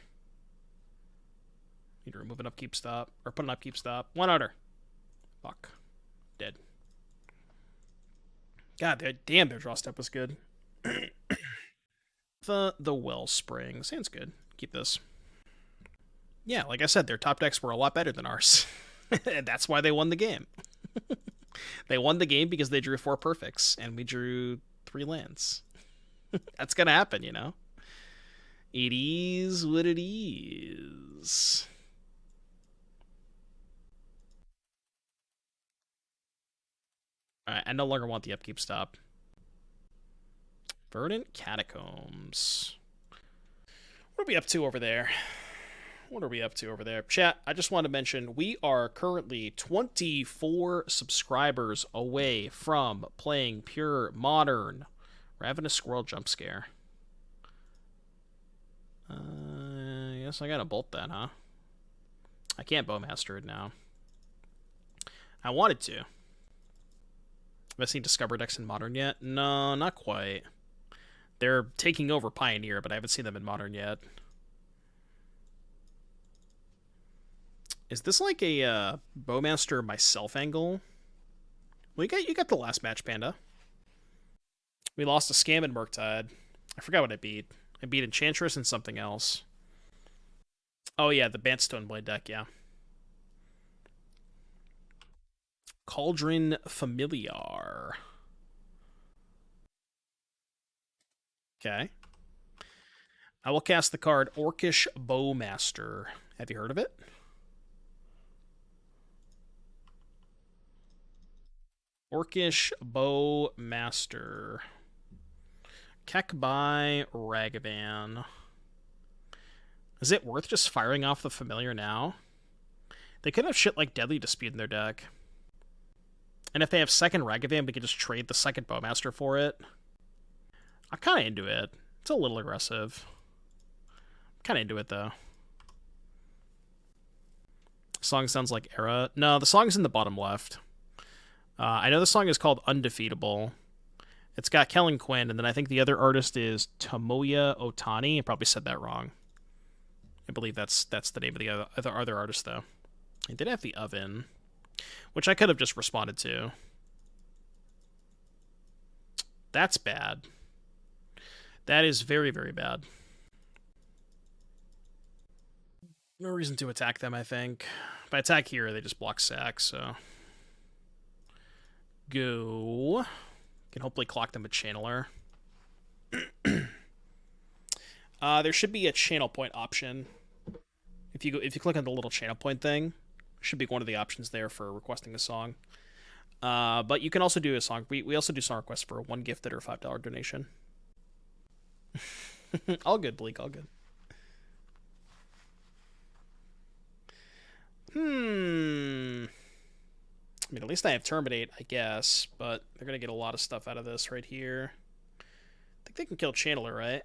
Need to remove an upkeep stop. Or put an upkeep stop. 1 outer. Fuck. Dead. God, damn, their draw step was good. The Wellspring. Sounds good. Keep this. Yeah, like I said, their top decks were a lot better than ours. And that's why they won the game. They won the game because they drew 4 perfects, and we drew 3 lands. That's gonna happen, you know? It is what it is. Alright, I no longer want the upkeep stop. Verdant Catacombs. What are we up to over there? What are we up to over there? Chat, I just want to mention we are currently 24 subscribers away from playing pure modern. We're having a squirrel jump scare. Yes, I got a Bolt then, huh? I can't Bowmaster it now. I wanted to. Have I seen Discover decks in Modern yet? No, not quite. They're taking over Pioneer, but I haven't seen them in Modern yet. Is this like a Bowmaster myself angle? Well, you got the last match, Panda. We lost a Scam and Murktide. I forgot what I beat. I beat Enchantress and something else. Oh yeah, the Bant Stoneblade deck, yeah. Cauldron Familiar. Okay. I will cast the card Orcish Bowmaster. Have you heard of it? Orcish Bowmaster. Keck by Ragavan. Is it worth just firing off the Familiar now? They could have shit like Deadly Dispute in their deck. And if they have second Ragavan, we could just trade the second Bowmaster for it. I'm kind of into it. It's a little aggressive. I'm kind of into it, though. Song sounds like Era. No, the song's in the bottom left. I know the song is called Undefeatable. It's got Kellen Quinn, and then I think the other artist is Tomoya Otani. I probably said that wrong. I believe that's the name of the other artist, though. He did have the Oven, which I could have just responded to. That's bad. That is very, very bad. No reason to attack them, I think. If I attack here, they just block sack, so... Go. Can hopefully clock them with Channeler. There should be a channel point option. If you click on the little channel point thing, should be one of the options there for requesting a song. But you can also do a song. We also do song requests for one gifted or $5 donation. All good, Bleak. All good. I mean, at least I have Terminate, I guess, but they're going to get a lot of stuff out of this right here. I think they can kill Channeler, right?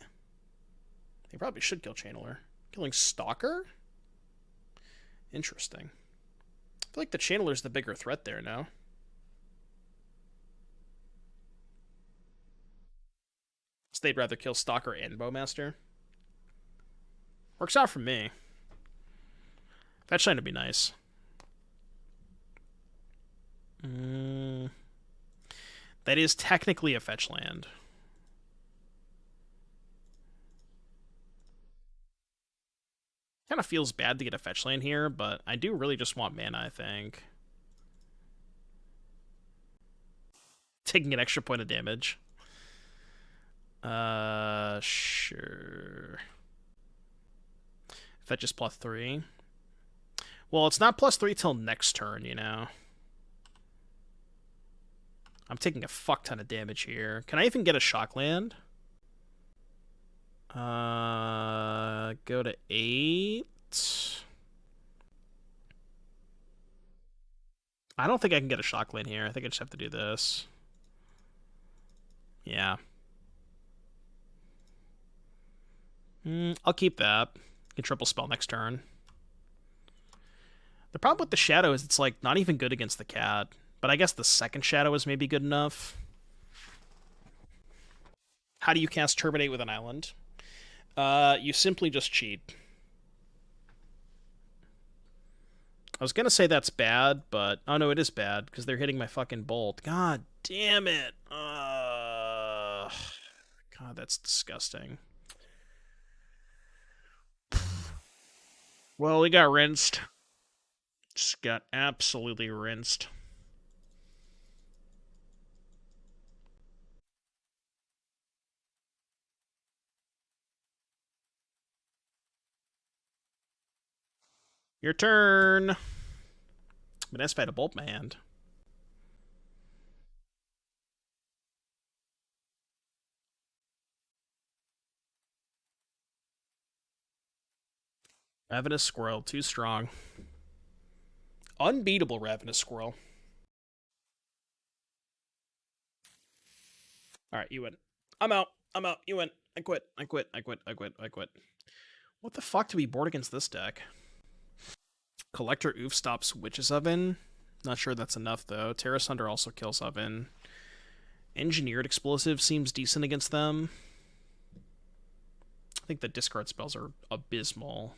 They probably should kill Channeler. Killing Stalker? Interesting. I feel like the Channeler's the bigger threat there, no? So they'd rather kill Stalker and Bowmaster? Works out for me. Fetchland would be nice. That is technically a fetch land. Kind of feels bad to get a fetch land here, but I do really just want mana, I think. Taking an extra point of damage. Sure. Fetch is +3. Well, it's not +3 till next turn, you know. I'm taking a fuck ton of damage here. Can I even get a shock land? Go to 8. I don't think I can get a shock land here. I think I just have to do this. Yeah. I'll keep that. Can triple spell next turn. The problem with the shadow is it's like not even good against the cat. But I guess the second shadow is maybe good enough. How do you cast Terminate with an island? You simply just cheat. I was gonna say that's bad, but oh no, it is bad because they're hitting my fucking bolt. God damn it! God, that's disgusting. Well, we got rinsed. Just got absolutely rinsed. Your turn. But that's had a bolt in my hand. Ravenous Squirrel, too strong. Unbeatable Ravenous Squirrel. Alright, you win. I'm out. I'm out. You win. I quit. I quit. I quit. I quit. I quit. What the fuck do we board against this deck? Collector Ouphe stops Witch's Oven. Not sure that's enough, though. Tear Asunder also kills Oven. Engineered Explosive seems decent against them. I think the discard spells are abysmal.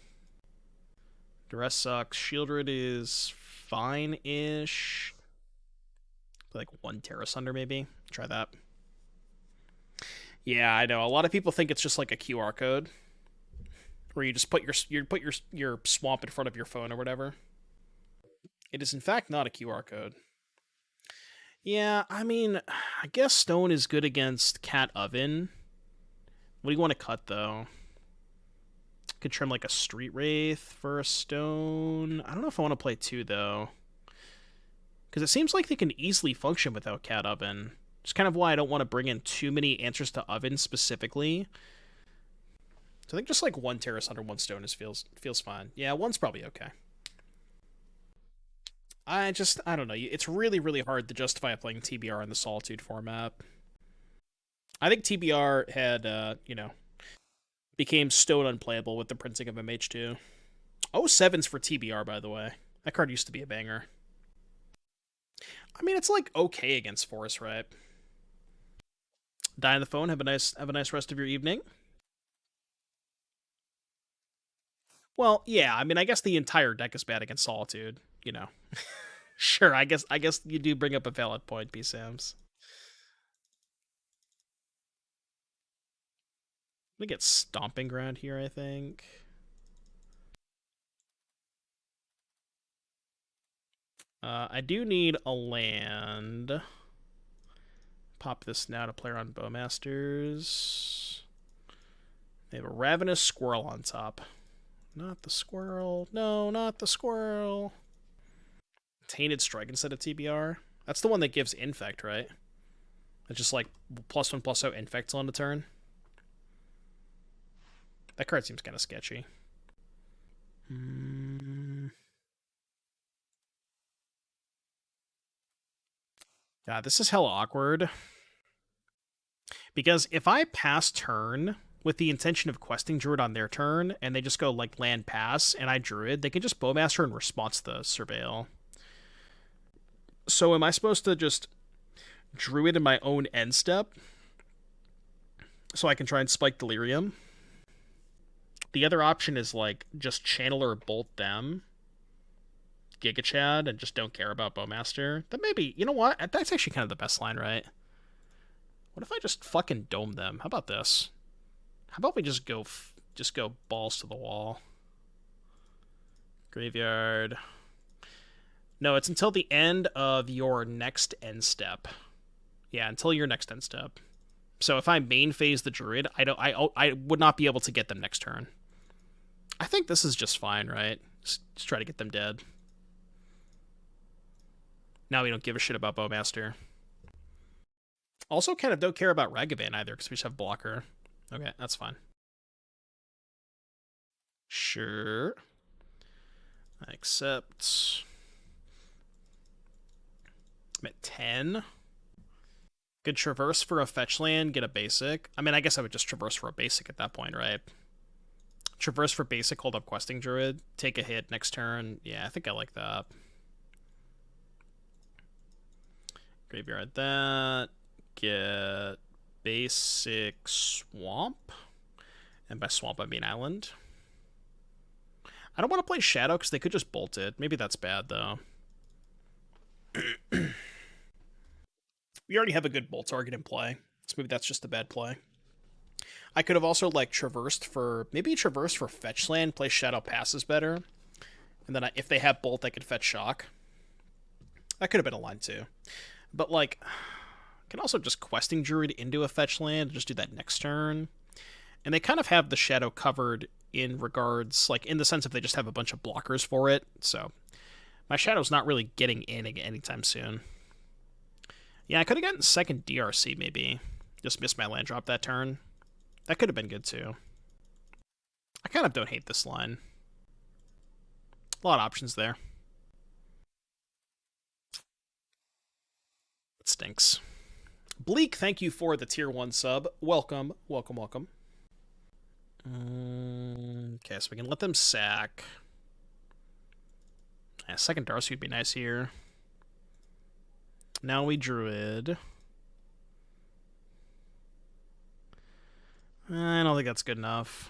Duress sucks. Sheoldred is fine-ish. Like one Tear Asunder, maybe. Try that. Yeah, I know. A lot of people think it's just like a QR code, where you just put your swamp in front of your phone or whatever. It is in fact not a QR code. Yeah, I mean, I guess Stone is good against Cat Oven. What do you want to cut though? Could trim like a Street Wraith for a Stone. I don't know if I want to play 2 though, because it seems like they can easily function without Cat Oven. It's kind of why I don't want to bring in too many answers to Oven specifically. So I think just like one Terrace under one Stone feels fine. Yeah, one's probably okay. I don't know. It's really, really hard to justify playing TBR in the Solitude format. I think TBR had, became Stone unplayable with the printing of MH2. 07's for TBR, by the way. That card used to be a banger. I mean, it's like okay against Forest, right? Die on the phone. Have a nice rest of your evening. Well, yeah. I mean, I guess the entire deck is bad against Solitude. You know. Sure. I guess you do bring up a valid point, B. Sams. Let me get Stomping Ground here, I think. I do need a land. Pop this now to player on Bowmasters. They have a Ravenous Squirrel on top. Not the squirrel. No, not the squirrel. Tainted Strike instead of TBR. That's the one that gives Infect, right? It's just like +1/+0 Infect on the turn. That card seems kind of sketchy. God, this is hella awkward. Because if I pass turn with the intention of questing Druid on their turn, and they just go like land pass, and I Druid, they can just Bowmaster in response to the Surveil. So am I supposed to just Druid in my own end step so I can try and spike Delirium? The other option is like just channel or bolt them, Giga Chad, and just don't care about Bowmaster. That maybe, you know what? That's actually kind of the best line, right? What if I just fucking dome them? How about this? How about we just go balls to the wall? Graveyard. No, it's until the end of your next end step. Yeah, until your next end step. So if I main phase the Druid, I would not be able to get them next turn. I think this is just fine, right? Just try to get them dead. Now we don't give a shit about Bowmaster. Also kind of don't care about Ragavan either, because we just have blocker. Okay, that's fine. Sure. I accept. I'm at 10. Could Traverse for a fetch land, get a basic. I mean, I guess I would just Traverse for a basic at that point, right? Traverse for basic, hold up questing Druid, take a hit next turn. Yeah, I think I like that. Graveyard that. Get basic Swamp. And by Swamp, I mean Island. I don't want to play Shadow because they could just bolt it. Maybe that's bad, though. We already have a good bolt target in play, so maybe that's just a bad play. I could have also, like, traversed for fetch land, play Shadow Passes better, and then if they have bolt, I could fetch Shock. That could have been a line, too. But, like, I can also just questing Druid into a fetch land and just do that next turn. And they kind of have the Shadow covered in regards, like, in the sense of they just have a bunch of blockers for it, so my Shadow's not really getting in anytime soon. Yeah, I could have gotten second DRC, maybe. Just missed my land drop that turn. That could have been good, too. I kind of don't hate this line. A lot of options there. It stinks. Bleak, thank you for the tier 1 sub. Welcome, welcome, welcome. Okay, so we can let them sack. Yeah, second Darcy would be nice here. Now we Druid. I don't think that's good enough.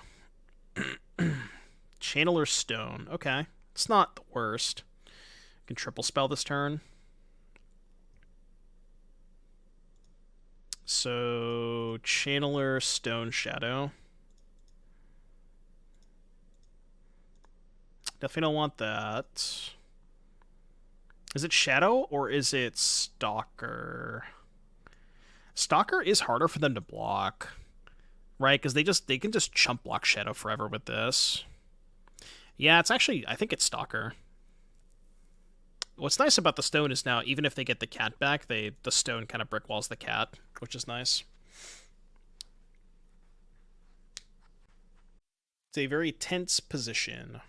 Channeler Stone. Okay. It's not the worst. I can triple spell this turn. So, Channeler Stone Shadow. Definitely don't want that. Is it Shadow or is it Stalker? Stalker is harder for them to block, right? Because they can just chump block Shadow forever with this. Yeah, it's actually, I think it's Stalker. What's nice about the stone is now, even if they get the cat back, the stone kind of brick walls the cat, which is nice. It's a very tense position.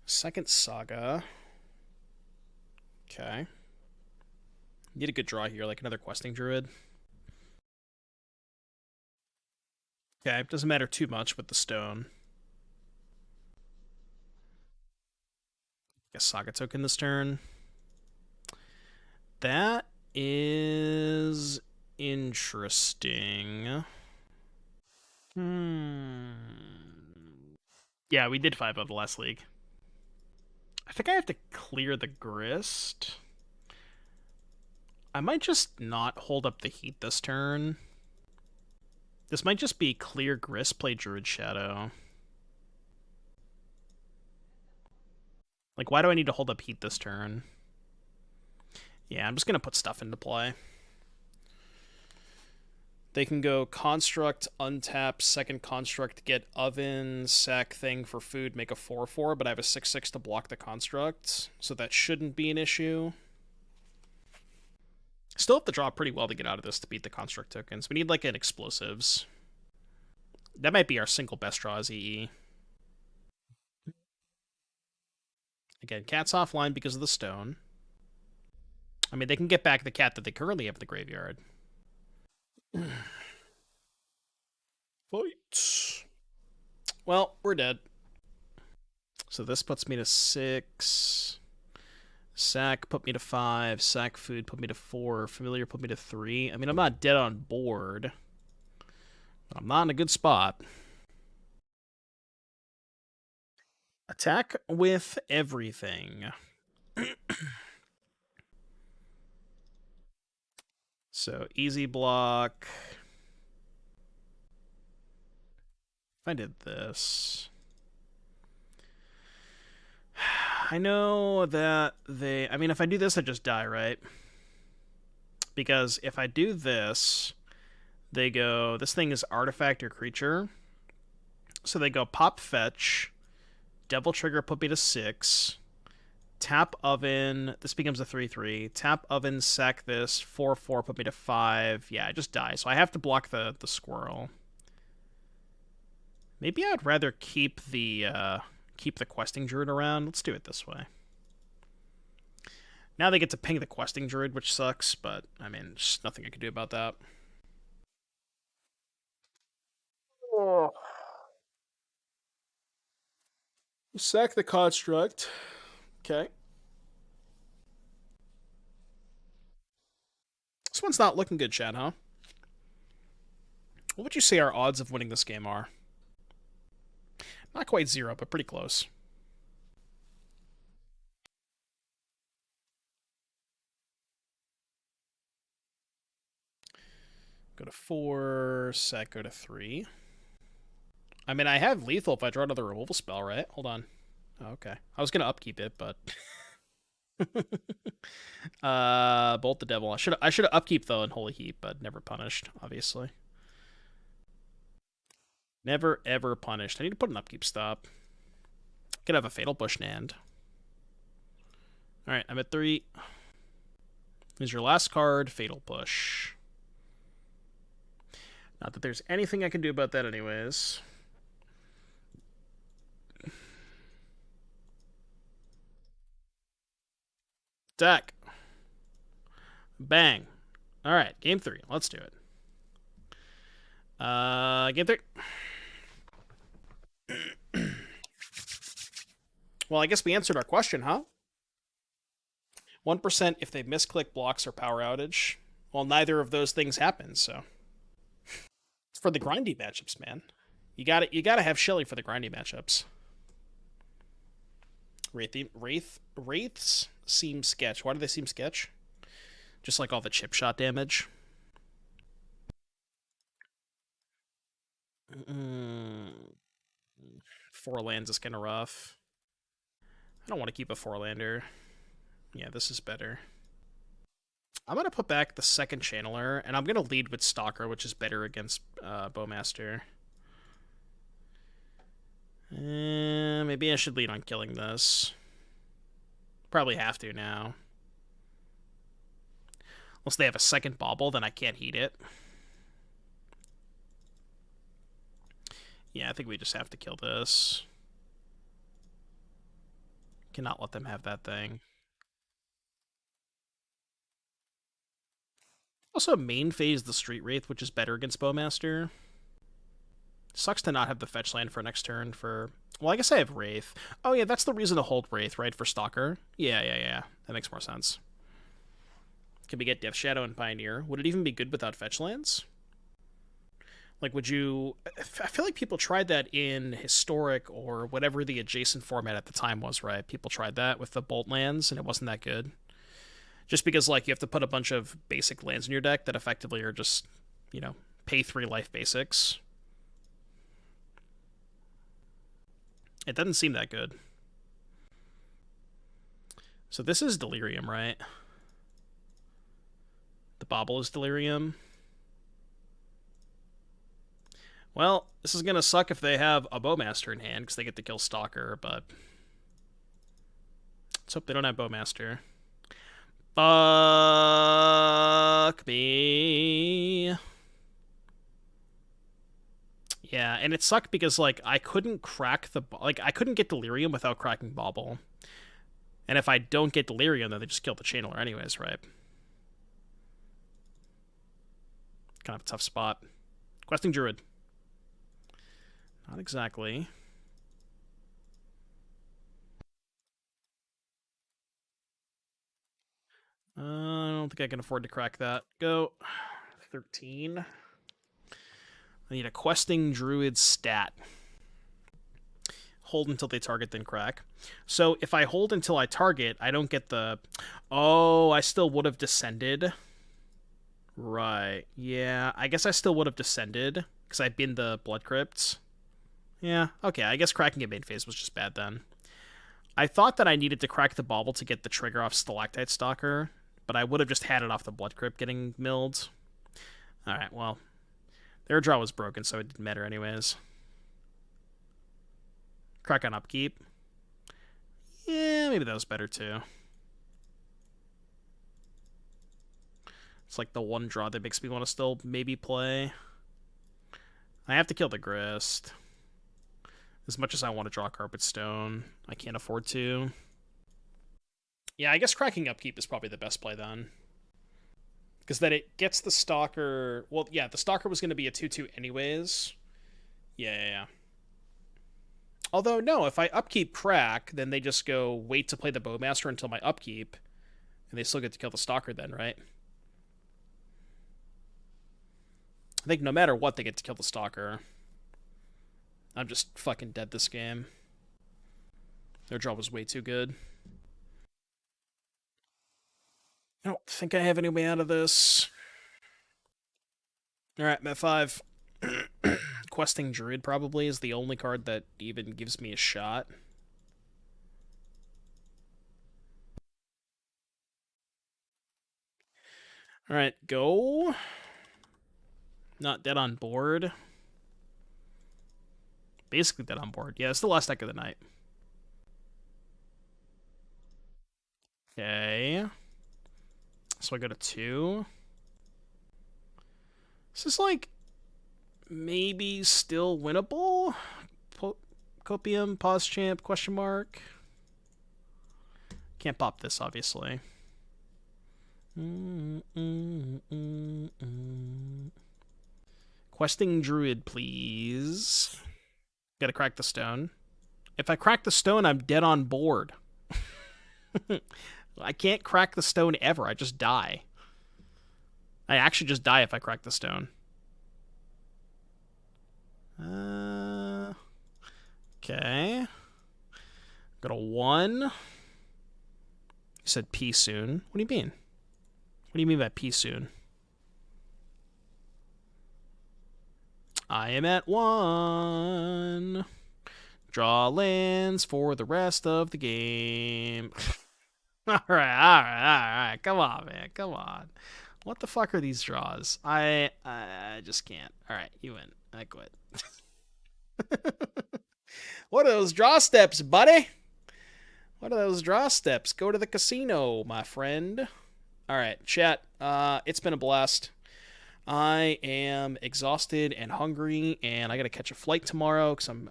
Second Saga. Okay. Need a good draw here, like another questing Druid. Okay, it doesn't matter too much with the stone. Guess Saga token this turn. That is interesting. Yeah, we did 5 of the last league. I think I have to clear the Grist. I might just not hold up the Heat this turn. This might just be clear Grist, play Druid Shadow. Like, why do I need to hold up Heat this turn? Yeah, I'm just going to put stuff into play. They can go construct, untap, second construct, get oven, sack thing for food, make a 4/4, but I have a 6/6 to block the construct, so that shouldn't be an issue. Still have to draw pretty well to get out of this to beat the construct tokens. We need like an explosives. That might be our single best draw as EE. Again, cat's offline because of the stone. I mean, they can get back the cat that they currently have in the graveyard. Fight. Well, we're dead. So this puts me to 6. Sack put me to 5. Sack food put me to 4. Familiar put me to 3. I mean, I'm not dead on board. But I'm not in a good spot. Attack with everything. So, easy block. If I did this... I know that they... I mean, if I do this, I just die, right? Because if I do this, they go... This thing is artifact or creature. So they go pop fetch, Devil Trigger put me to 6, tap oven, this becomes a 3/3, tap oven, sack this, 4/4 put me to 5. Yeah, I just die, so I have to block the squirrel. Maybe I'd rather keep the questing druid around. Let's do it this way. Now they get to ping the questing druid, which sucks, but I mean, just nothing I can do about that. Oh. Sack the construct. Okay. This one's not looking good, Chad, huh? What would you say our odds of winning this game are? Not quite 0, but pretty close. Go to 4, sack, go to 3. I mean, I have lethal if I draw another removal spell, right? Hold on. Oh, okay. I was going to upkeep it, but... Bolt the Devil. I should have upkeep, though, Unholy Heat, but never punished, obviously. Never, ever punished. I need to put an upkeep stop. Could have a Fatal Push Nand. Alright, I'm at 3. Here's your last card, Fatal Push. Not that there's anything I can do about that anyways. Deck. Bang. Alright, game 3. Let's do it. Game 3. Well, I guess we answered our question, huh? 1% if they misclick, blocks, or power outage. Well, neither of those things happen, so... It's for the grindy matchups, man. You gotta have Shelly for the grindy matchups. Wraiths seem sketch. Why do they seem sketch? Just like all the chip shot damage. 4 lands is kind of rough. I don't want to keep a 4-lander. Yeah, this is better. I'm going to put back the second Channeler, and I'm going to lead with Stalker, which is better against Bowmaster. Maybe I should lead on killing this. Probably have to now. Unless they have a second Bauble, then I can't heat it. Yeah, I think we just have to kill this. Cannot let them have that thing. Also, main phase the Street Wraith, which is better against Bowmaster. Sucks to not have the fetch land for next turn for... Well, I guess I have Wraith. Oh, yeah, that's the reason to hold Wraith, right? For Stalker? Yeah. That makes more sense. Can we get Death Shadow and Pioneer? Would it even be good without fetch lands? Like, would you... I feel like people tried that in Historic or whatever the adjacent format at the time was, right? People tried that with the Bolt lands, and it wasn't that good. Just because, like, you have to put a bunch of basic lands in your deck that effectively are just, you know, pay 3 life basics. It doesn't seem that good. So this is Delirium, right? The Bauble is Delirium. Well, this is gonna suck if they have a Bowmaster in hand, because they get to kill Stalker, but... let's hope they don't have Bowmaster. Fuck me. Yeah, and it sucked because, like, I couldn't crack the... like, I couldn't get Delirium without cracking Bauble. And if I don't get Delirium, then they just kill the Channeler anyways, right? Kind of a tough spot. Questing Druid. Not exactly. I don't think I can afford to crack that. Go. 13. I need a Questing Druid stat. Hold until they target, then crack. So if I hold until I target, I don't get the... oh, I still would have descended. Right. Yeah, I guess I still would have descended, because I binned the Blood Crypts. Yeah, okay, I guess cracking it main phase was just bad then. I thought that I needed to crack the Bauble to get the trigger off Stalactite Stalker, but I would have just had it off the Blood Crypt getting milled. Alright, well, their draw was broken, so it didn't matter anyways. Crack on upkeep. Yeah, maybe that was better too. It's like the one draw that makes me want to still maybe play. I have to kill the Grist. As much as I want to draw Carpet Stone, I can't afford to. Yeah, I guess cracking upkeep is probably the best play then. Because then it gets the Stalker... well, yeah, the Stalker was going to be a 2-2 anyways. Yeah. Although, no, if I upkeep crack, then they just go wait to play the Bowmaster until my upkeep. And they still get to kill the Stalker then, right? I think no matter what, they get to kill the Stalker. I'm just fucking dead this game. Their draw was way too good. I don't think I have any way out of this. Alright, Met 5. Questing Druid probably is the only card that even gives me a shot. Alright, go. Not dead on board. Basically dead on board. Yeah, it's the last deck of the night. Okay. So I go to 2. This is like maybe still winnable. Copium, pause champ, question mark. Can't pop this, obviously. Questing Druid, please. Gotta crack the stone. If I crack the stone, I'm dead on board. I can't crack the stone ever. I just die. I actually just die if I crack the stone. Okay. Got a 1. You said P soon. What do you mean? What do you mean by P soon? I am at 1. Draw lands for the rest of the game. Alright. Come on, man. Come on. What the fuck are these draws? I just can't. Alright, you win. I quit. What are those draw steps, buddy? What are those draw steps? Go to the casino, my friend. Alright, chat. It's been a blast. I am exhausted and hungry, and I gotta catch a flight tomorrow because I'm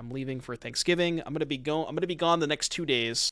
leaving for Thanksgiving. I'm gonna be gone the next 2 days.